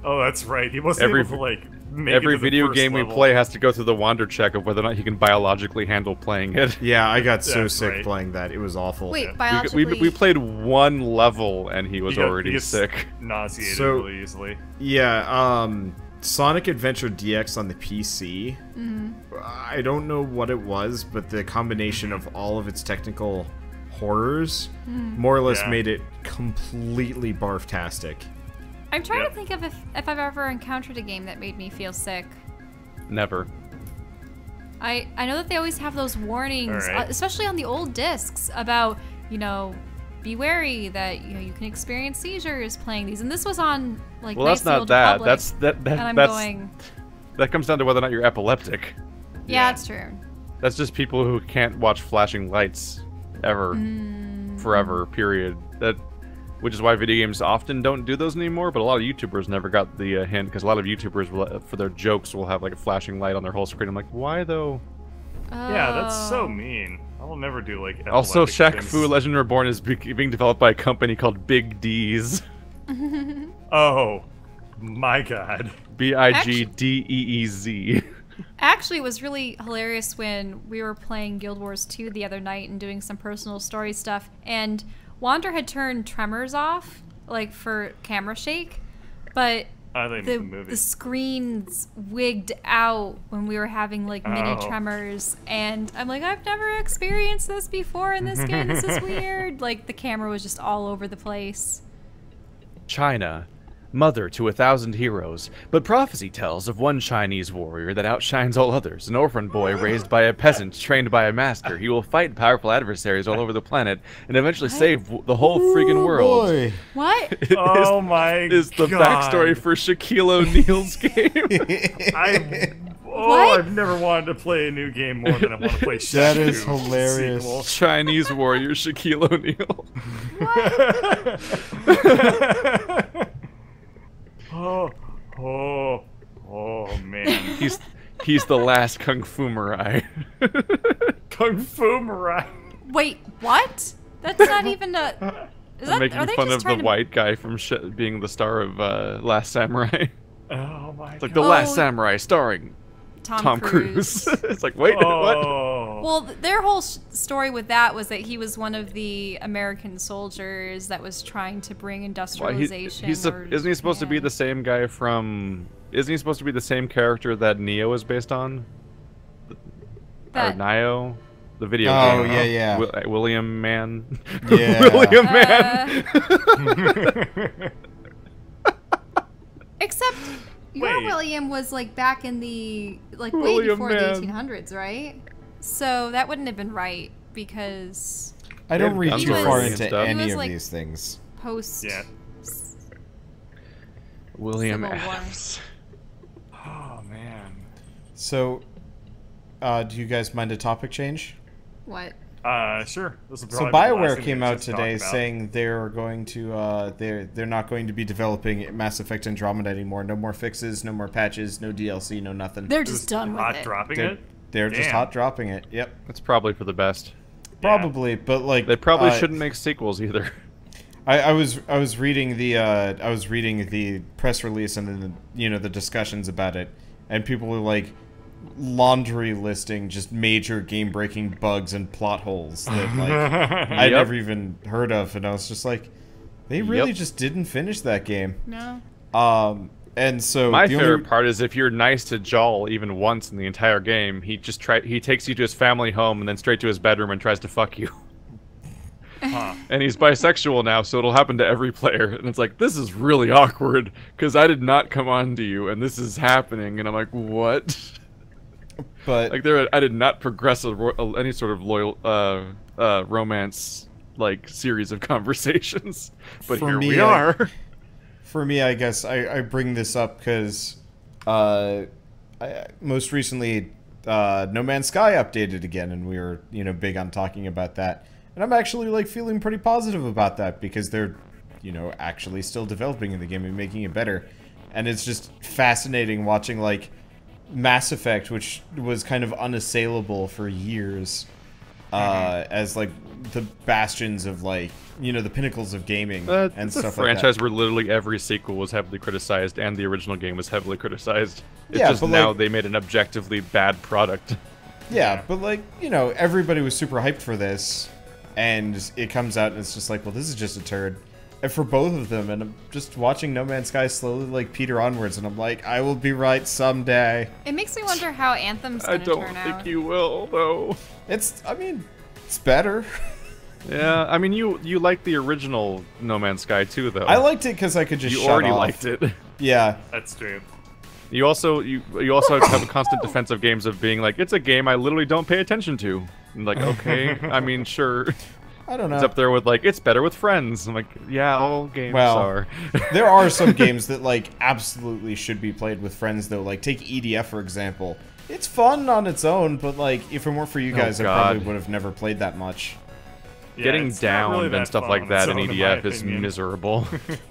Oh, that's right. He wasn't Every- able to like make it Every to the video first game we level. play has to go through the Wander check of whether or not he can biologically handle playing it. Yeah, I got so That's sick right. playing that. It was awful. Wait, Yeah. biologically. We played one level and he was He got- already he gets sick. Nauseated So- really easily. Yeah, Sonic Adventure DX on the PC. I don't know what it was, but the combination of all of its technical horrors more or less Yeah. made it completely barftastic. I'm trying Yeah. to think of if I've ever encountered a game that made me feel sick. Never. I know that they always have those warnings, All right. especially on the old discs, about, you know, be wary that, you know, you can experience seizures playing these. And this was on, like, Well, Knights that's of the not Old that. Republic, That's and I'm that's going, that comes down to whether or not you're epileptic. yeah, it's true. That's just people who can't watch flashing lights ever, forever. Period. Which is why video games often don't do those anymore. But a lot of YouTubers never got the hint because a lot of YouTubers will, for their jokes, will have like a flashing light on their whole screen. I'm like, why though? Yeah, that's Oh. so mean. I will never do like. Also, epileptic Shaq things. Fu Legend Reborn is being developed by a company called Big D's. Oh, my god. BIGDEEZ. Actually, it was really hilarious when we were playing Guild Wars 2 the other night and doing some personal story stuff, and Wander had turned Tremors off, like for camera shake, but I think the movie. the screens wigged out when we were having like mini Oh. tremors, and I'm like, I've never experienced this before in this game. This is weird. Like the camera was just all over the place. China, mother to 1,000 heroes, but prophecy tells of one Chinese warrior that outshines all others, an orphan boy raised by a peasant, trained by a master. He will fight powerful adversaries all over the planet and eventually save the whole freaking world. Boy. What? Oh my Is the god. backstory for Shaquille O'Neal's game? What? I've never wanted to play a new game more than I want to play Shaq That is Fu hilarious. sequel. Chinese warrior Shaquille O'Neal. Oh man. He's the last Kung Fu Mirai. Kung Fu Mirai. Wait, what? That's not even a. Is that, Making are they fun just of the trying to- white guy from being the star of Last Samurai. Oh my It's like god. The Last Oh. Samurai starring Tom Cruise. It's like, wait, what? Oh. Well, their whole story with that was that he was one of the American soldiers that was trying to bring Why, industrialization. isn't he supposed to be the same guy from... Isn't he supposed to be the same character that Neo is based on? Or That- Nio? The video Oh, game. yeah, yeah. William Man. Yeah. William Man. Except your Wait. William was like back in the way William before Man. the 1800s, right? So that wouldn't have been right because I don't read He too was- far he into was any of like- these things. post Yeah. William Civil War. Adams. Oh man. So, do you guys mind a topic change? What? Sure. This will So probably be the last BioWare thing came we out just talk today about. saying they're going to they're not going to be developing Mass Effect Andromeda anymore. No more fixes, no more patches, no DLC, no nothing. They're just done with hot it. dropping They're, it. they're just Damn. hot dropping it. Yep. It's probably for the best. Probably, but like They probably shouldn't make sequels either. I was reading the press release and then the discussions about it, and people were like laundry listing just major game breaking bugs and plot holes that like I never even heard of, and I was just like, they really just didn't finish that game. No. And so My the favorite only, part is if you're nice to Joel even once in the entire game, he takes you to his family home and then straight to his bedroom and tries to fuck you. Huh. And he's bisexual now, so it'll happen to every player. And it's like, this is really awkward, because I did not come on to you, and this is happening. And I'm like, what? but Like, I did not progress any sort of loyal romance like series of conversations. But For here me, we are. For me, I guess I bring this up because most recently No Man's Sky updated again, and we were big on talking about that. And I'm actually like feeling pretty positive about that because they're actually still developing in the game and making it better. And it's just fascinating watching like Mass Effect, which was kind of unassailable for years, as like the bastions of like the pinnacles of gaming and It's a stuff franchise like where literally every sequel was heavily criticized, and the original game was heavily criticized. It's Yeah, just but, now like- they made an objectively bad product. that. Yeah, but like everybody was super hyped for this, and it comes out and it's just like, well, this is just a turd. And for both of them, and I'm just watching No Man's Sky slowly like peter onwards, and I'm like, I will be right someday. It makes me wonder how Anthem's I gonna don't turn think out. you will, though. It's better. Yeah, I mean, you liked the original No Man's Sky too, though. I liked it because I could just You shut already off. liked it. Yeah. That's true. You also have a constant defense of games of being like, it's a game I literally don't pay attention to. And like, okay, I mean, sure. I don't know. It's up there with like, it's better with friends. I'm like, yeah, all games Well, are. There are some games that like absolutely should be played with friends though. Like take EDF for example. It's fun on its own, but like if it weren't for you guys, I probably would have never played that much. Yeah, Getting it's not really downed and that stuff fun like on that its in own, my EDF is opinion. miserable.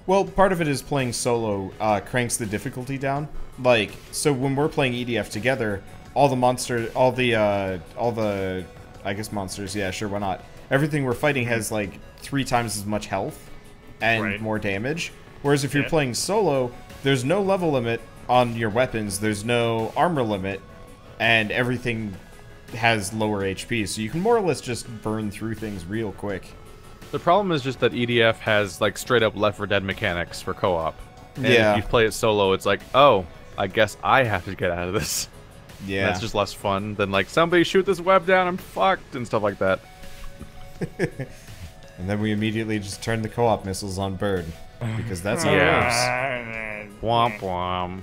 Well, part of it is playing solo cranks the difficulty down. Like so when we're playing EDF together, all the I guess monsters, yeah, sure, why not? Everything we're fighting has like 3 times as much health and more damage. Whereas if you're playing solo, there's no level limit on your weapons, there's no armor limit, and everything has lower HP, so you can more or less just burn through things real quick. The problem is just that EDF has like straight up Left 4 Dead mechanics for co-op. And Yeah. if you play it solo, it's like, oh, I guess I have to get out of this. Yeah. That's just less fun than like, somebody shoot this web down, I'm fucked, and stuff like that. And then we immediately just turn the co-op missiles on Bird, because that's how Yeah. it works. Womp womp.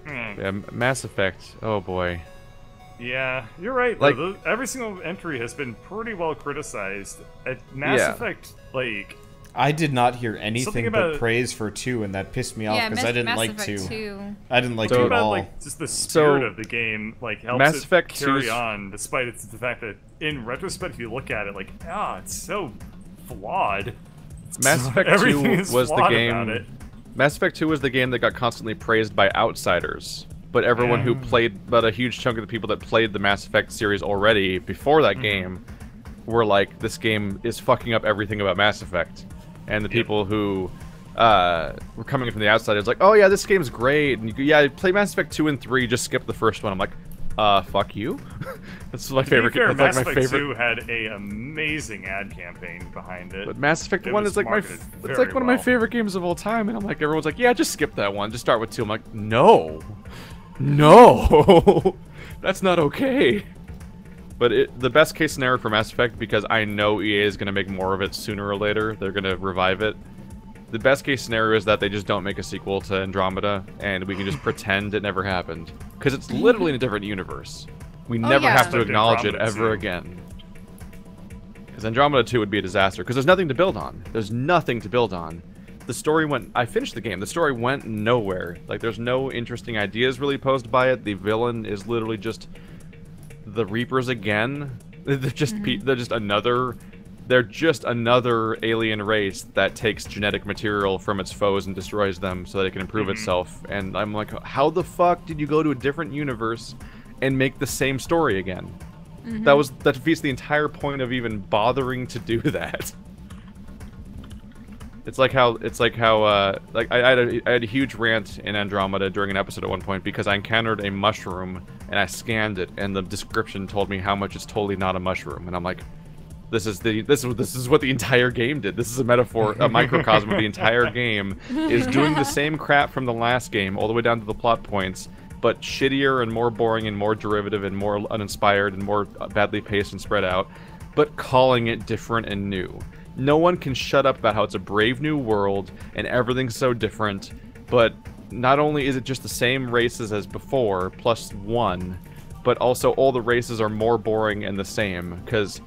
Yeah, Mass Effect, oh boy. Yeah, you're right. Like- Though. Every single entry has been pretty well criticized. At Mass Yeah. Effect, like, I did not hear anything Something but about- praise for 2, and that pissed me off Yeah, because I didn't Mass like Effect 2. 2. I didn't like So- 2 at about all. like just the spirit So, of the game, like helps Mass it Effect 2 carry is- on, despite the fact that in retrospect, if you look at it, like, it's so flawed. Mass Effect Everything 2 is was the flawed about game. it. Mass Effect 2 was the game that got constantly praised by outsiders. But everyone who played, but a huge chunk of the people that played the Mass Effect series already before that game were like, this game is fucking up everything about Mass Effect. And the people who were coming in from the outside, it's like, oh yeah, this game's great. And yeah, play Mass Effect 2 and 3, just skip the first one. I'm like, fuck you. That's my favorite. To be fair, That's Mass like my Effect favorite. 2 had a amazing ad campaign behind it. But Mass Effect It 1 was is like marketed it's very like one of my well. favorite games of all time, and I'm like, everyone's like, yeah, just skip that one, just start with 2. I'm like, no, that's not okay. But the best case scenario for Mass Effect, because I know EA is gonna make more of it sooner or later, they're gonna revive it. The best case scenario is that they just don't make a sequel to Andromeda, and we can just pretend it never happened, because it's literally in a different universe. We never yeah. have to Like acknowledge it Andromeda ever 2. again. Because Andromeda 2 would be a disaster, because there's nothing to build on. There's nothing to build on. The story I finished the game, the story went nowhere. Like, there's no interesting ideas really posed by it. The villain is literally just the Reapers again. They're just they're just another alien race that takes genetic material from its foes and destroys them so that it can improve itself. And I'm like, how the fuck did you go to a different universe and make the same story again? That defeats the entire point of even bothering to do that. It's like how like I had a huge rant in Andromeda during an episode at one point because I encountered a mushroom and I scanned it and the description told me how much it's totally not a mushroom, and I'm like, this is what the entire game did. This is a metaphor, a microcosm of the entire game, is doing the same crap from the last game all the way down to the plot points, but shittier and more boring and more derivative and more uninspired and more badly paced and spread out, but calling it different and new. No one can shut up about how it's a brave new world and everything's so different, but not only is it just the same races as before, plus one, but also all the races are more boring and the same, because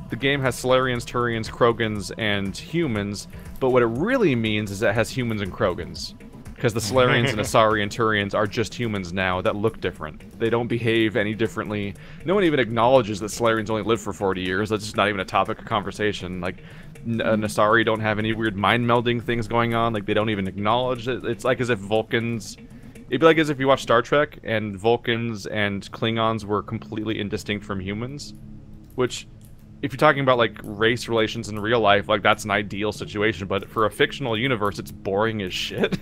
the game has Solarians, Turians, Krogans, and humans, but what it really means is that it has humans and Krogans. Because the Solarians and Asari and Turians are just humans now that look different. They don't behave any differently. No one even acknowledges that Solarians only live for 40 years. That's just not even a topic of conversation. Like, Asari don't have any weird mind-melding things going on. Like, they don't even acknowledge it. It's like as if Vulcans... It'd be like as if you watch Star Trek and Vulcans and Klingons were completely indistinct from humans. Which, if you're talking about, like, race relations in real life, like, that's an ideal situation. But for a fictional universe, it's boring as shit.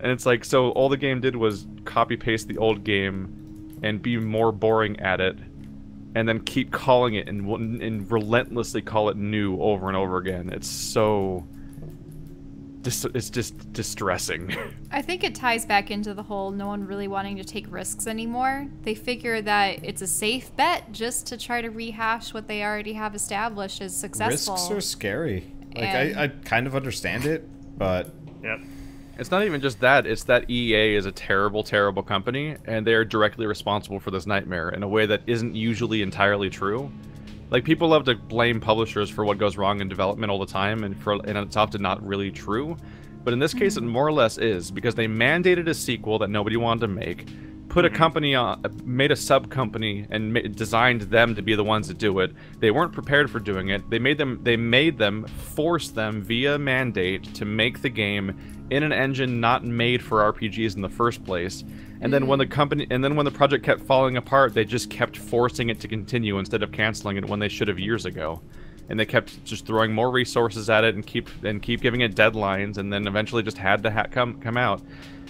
And it's like, so all the game did was copy-paste the old game and be more boring at it, and then keep calling it and relentlessly call it new over and over again. It's so... it's just distressing. I think it ties back into the whole no one really wanting to take risks anymore. They figure that it's a safe bet just to try to rehash what they already have established as successful. Risks are scary. Like, I kind of understand it, but... Yep. It's not even just that, it's that EA is a terrible, terrible company, and they're directly responsible for this nightmare in a way that isn't usually entirely true. Like, people love to blame publishers for what goes wrong in development all the time, and it's often not really true. But in this case, it more or less is, because they mandated a sequel that nobody wanted to make, put a company on, made a sub-company, and designed them to be the ones that do it. They weren't prepared for doing it. They made them force them via mandate to make the game in an engine not made for RPGs in the first place. And then when the project kept falling apart, they just kept forcing it to continue instead of canceling it when they should have years ago. And they kept just throwing more resources at it and keep giving it deadlines, and then eventually just had to come out.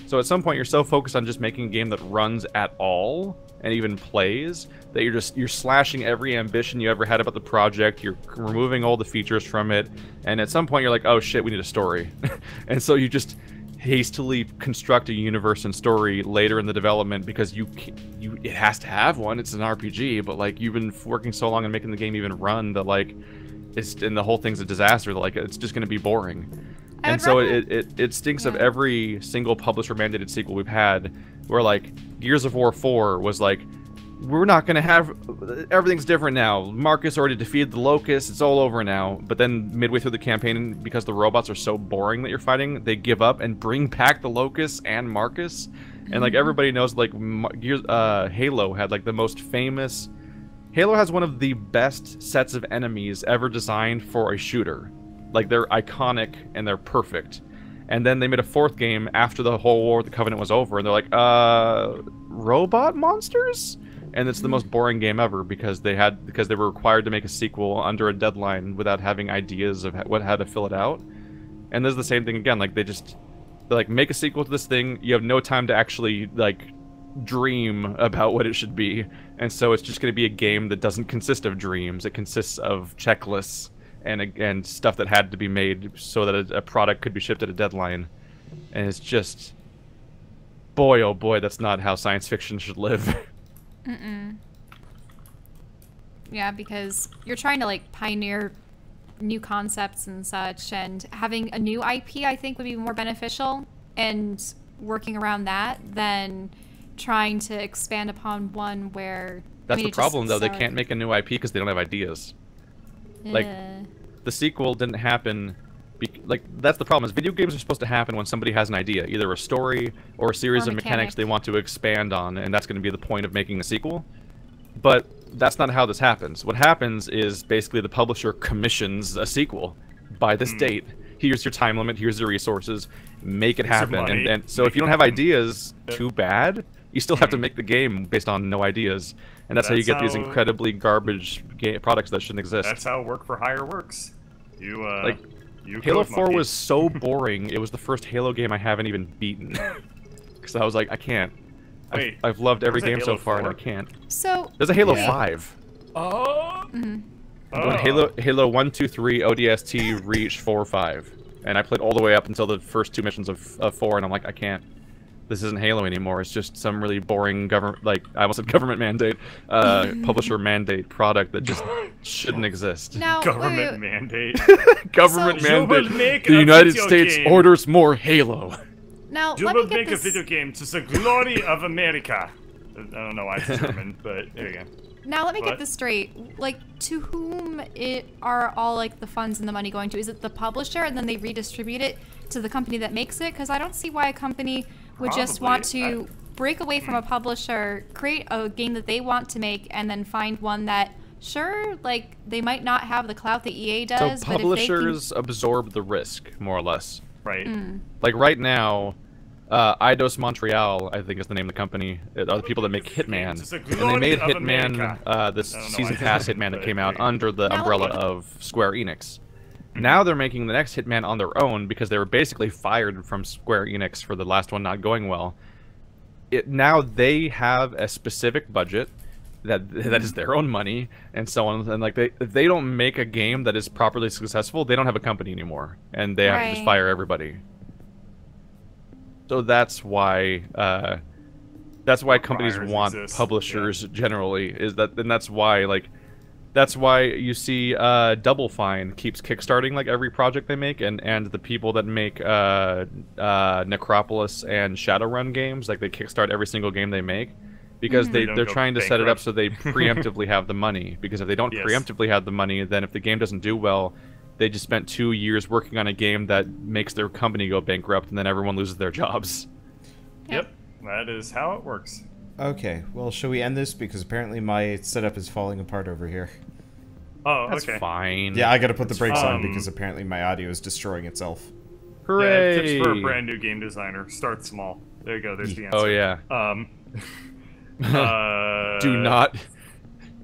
So at some point, you're so focused on just making a game that runs at all and even plays that you're slashing every ambition you ever had about the project. You're removing all the features from it, and at some point, you're like, oh shit, we need a story. And so you just hastily construct a universe and story later in the development because it has to have one. It's an RPG, but like you've been working so long and making the game even run that like and the whole thing's a disaster. That, like, it's just going to be boring. And so it stinks of every single publisher mandated sequel we've had, where like Gears of War 4 was like, we're not gonna have, everything's different now. Marcus already defeated the Locust, it's all over now. But then midway through the campaign, because the robots are so boring that you're fighting, they give up and bring back the Locust and Marcus. And like everybody knows, like Halo had like the most famous. Halo has one of the best sets of enemies ever designed for a shooter. Like, they're iconic and they're perfect. And then they made a fourth game after the whole War of the Covenant was over, and they're like, robot monsters? And it's the most boring game ever because they were required to make a sequel under a deadline without having ideas of how to fill it out. And there's the same thing again. Like, they're like, make a sequel to this thing. You have no time to actually like dream about what it should be, and so it's just going to be a game that doesn't consist of dreams. It consists of checklists and stuff that had to be made so that a product could be shipped at a deadline. And it's just, boy, oh boy, that's not how science fiction should live. Yeah, because you're trying to like pioneer new concepts and such, and having a new IP I think would be more beneficial, and working around that than trying to expand upon one where... That's the problem, though. They can't make a new IP because they don't have ideas. Like, the sequel didn't happen... Like, that's the problem, is video games are supposed to happen when somebody has an idea. Either a story or a series of mechanics they want to expand on, and that's going to be the point of making a sequel. But that's not how this happens. What happens is basically the publisher commissions a sequel by this date. Here's your time limit, here's your resources, make it happen. And so if you don't have ideas, too bad. You still have to make the game based on no ideas. And that's how you get these incredibly garbage products that shouldn't exist. That's how work for hire works. You Halo 4 was so boring, it was the first Halo game I haven't even beaten. Because I was like, I can't. Wait, I've loved every game so far, 4? and I can't. So There's a Halo 5. Oh. Halo 1, 2, 3, ODST, Reach, 4, 5. And I played all the way up until the first 2 missions of 4, and I'm like, I can't. This isn't Halo anymore. It's just some really boring government, like, I almost said government mandate, publisher mandate product that just shouldn't exist. now, Government mandate. Government So- mandate. The United States orders more Halo. Now, You let will me get make this. a video game to the glory of America. I don't know why it's German, but there you go. Now let me What? get this straight. Like, to whom are all like the funds and the money going to? Is it the publisher, and then they redistribute it to the company that makes it? Because I don't see why a company would just want Probably. to break away from a publisher, create a game that they want to make, and then find one that, sure, like they might not have the clout that EA So does, but if publishers absorb the risk, more or less. Right. Like right now, Eidos Montreal, I think is the name of the company, are the people that make Hitman. It's the And they glory made of Hitman, America. this I don't know season why. pass Hitman that But came out there you go. under the Now umbrella look at- of Square Enix. Now they're making the next Hitman on their own because they were basically fired from Square Enix for the last one not going well. Now they have a specific budget that is their own money and so on, and like if they don't make a game that is properly successful, they don't have a company anymore, and they have to just Right. fire everybody. So that's why companies Buyers want exist, publishers generally, and that's why you see Double Fine keeps kickstarting like every project they make, and the people that make Necropolis and Shadowrun games, like they kickstart every single game they make, because They don't they're go trying to set it up bankrupt. so they preemptively have the money. Because if they don't Yes. preemptively have the money, then if the game doesn't do well, they just spent 2 years working on a game that makes their company go bankrupt, and then everyone loses their jobs. Yep. That is how it works. Okay, well, shall we end this? Because apparently my setup is falling apart over here. Oh, That's okay. fine. Yeah, I gotta put the brakes on Um, because apparently my audio is destroying itself. Yeah, Hooray! tips for a brand new game designer: start small. There you go. There's the answer. Oh yeah. Do Do not.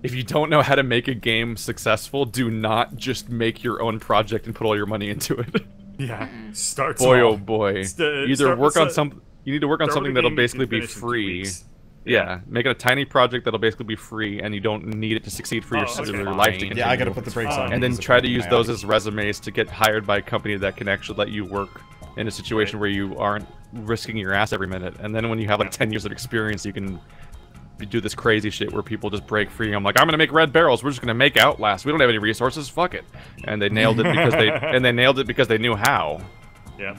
If you don't know how to make a game successful, do not just make your own project and put all your money into it. Yeah. Start Boy, small. oh boy. Either start work with on a- some. You need to work on start with something a that'll game you basically can be finish in 2 free. weeks. Yeah, make it a tiny project that'll basically be free, and you don't need it to succeed for your, Oh, okay. your life to continue. Yeah, I gotta put the brakes on. And then because try to apparently use my those audio- as resumes to get hired by a company that can actually let you work in a situation Right. where you aren't risking your ass every minute. And then when you have like 10 years of experience, you can do this crazy shit where people just break free. I'm like, I'm gonna make Red Barrels. We're just gonna make Outlast. We don't have any resources. Fuck it. And they nailed it because they knew how. Yeah.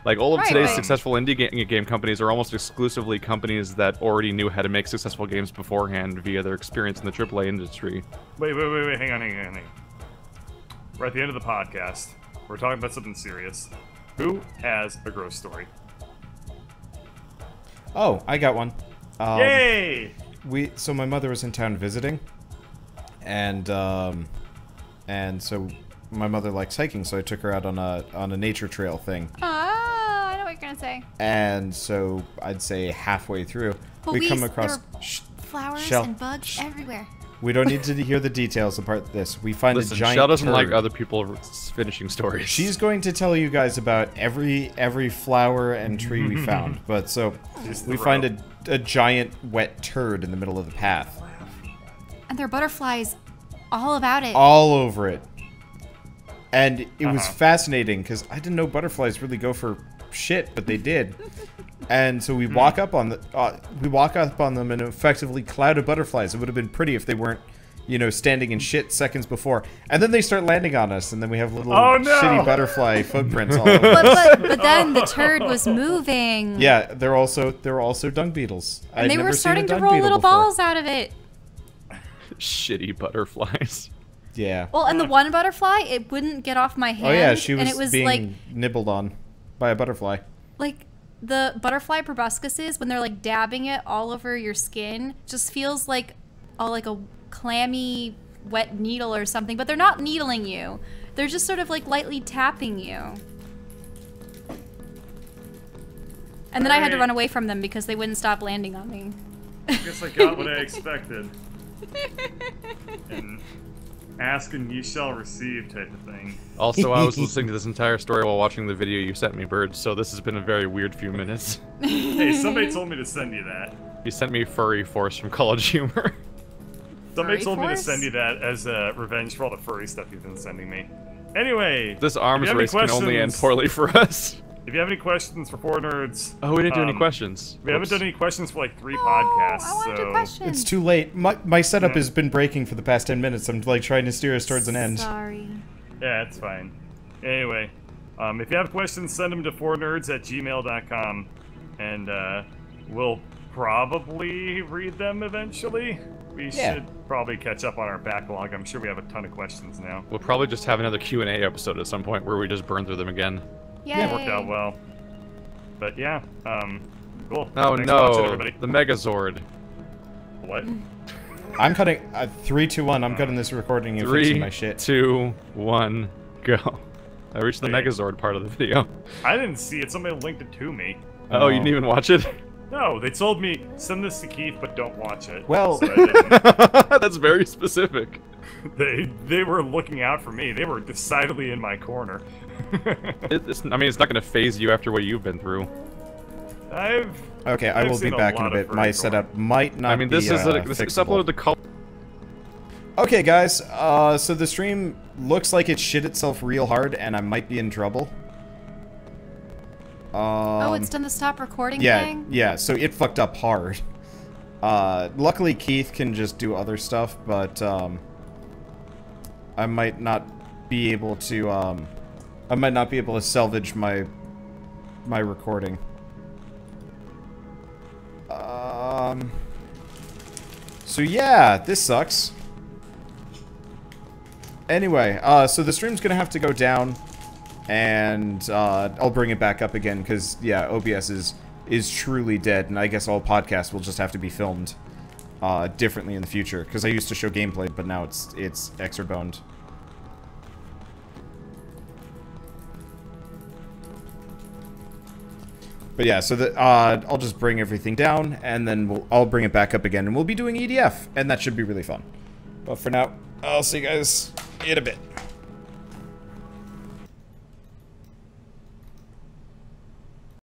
Like all of Right, today's right. successful indie game companies are almost exclusively companies that already knew how to make successful games beforehand via their experience in the AAA industry. Wait. Hang on. We're at the end of the podcast. We're talking about something serious. Who has a gross story? Oh, I got one. Yay! So my mother was in town visiting, and so my mother likes hiking, so I took her out on a nature trail thing. Ah, I know what you're gonna say. And so I'd say halfway through, we Police, come across. there were flowers Shell- and bugs everywhere. We don't need to hear the details apart this. We find Listen, a giant Shell doesn't turd. like other people finishing stories. She's going to tell you guys about every flower and tree we found. But so She's the we bro. find a giant wet turd in the middle of the path, And there are butterflies all about it. all over it. And it was Uh-huh. fascinating because I didn't know butterflies really go for shit, but they did. And so we walk up on them in an effectively cloud of butterflies. It would have been pretty if they weren't, standing in shit seconds before. And then they start landing on us, and then we have little Oh, no! shitty butterfly footprints all over. But then the turd was moving. Yeah, they're also dung beetles. And they were starting to roll little balls out of it. Shitty butterflies. Yeah. Well, and the one butterfly, it wouldn't get off my hand. Oh yeah, she was, and it was being like nibbled on by a butterfly. the butterfly proboscises when they're like dabbing it all over your skin just feels like like a clammy wet needle or something, but they're not needling you. They're just sort of like lightly tapping you. And then I had to run away from them because they wouldn't stop landing on me. Guess I got what I expected. And ask and you shall receive type of thing. Also, I was listening to this entire story while watching the video you sent me, Bird, so this has been a very weird few minutes. Hey, somebody told me to send you that. You sent me Furry Force from College Humor. Somebody Furry told me to Force? send you that as revenge for all the furry stuff you've been sending me. Anyway, This arms if you have any race can only end questions- poorly for us. If you have any questions for Four Nerds, Oh, we didn't do any questions. we haven't done any questions for like 3 podcasts. I want to so do questions. It's too late. My setup has been breaking for the past 10 minutes. I'm like trying to steer us towards an end. Sorry. yeah, it's fine. Anyway, if you have questions, send them to fournerds@gmail.com, and we'll probably read them eventually. We should probably catch up on our backlog. I'm sure we have a ton of questions now. We'll probably just have another Q&A episode at some point where we just burn through them again. Yay. Worked out well. But yeah, cool. Oh Thanks for watching, no, everybody. the Megazord. What? I'm cutting 3, 2, 1. I'm cutting this recording and fixing 3, my shit. 2, 1, go. I reached the Okay. Megazord part of the video. I didn't see it. Somebody linked it to me. Oh, you didn't even watch it? No, they told me send this to Keith, but don't watch it. Well- So I didn't. That's very specific. They were looking out for me. They were decidedly in my corner. I mean, it's not going to phase you after what you've been through. Okay, I I've will be seen a back in a lot of bit. furry My porn. setup might not I mean, this be, is this fixable. uploaded to call. Okay, guys, so the stream looks like it shit itself real hard, and I might be in trouble. Oh, it's done the stop recording Yeah, thing? yeah, so it fucked up hard. Luckily Keith can just do other stuff, but, I might not be able to, salvage my recording. So yeah, this sucks. Anyway, so the stream's gonna have to go down, and I'll bring it back up again, because, yeah, OBS is truly dead, and I guess all podcasts will just have to be filmed differently in the future, because I used to show gameplay, but now it's extra-boned. But yeah, so I'll just bring everything down, and then I'll bring it back up again, and we'll be doing EDF, and that should be really fun. But for now, I'll see you guys in a bit.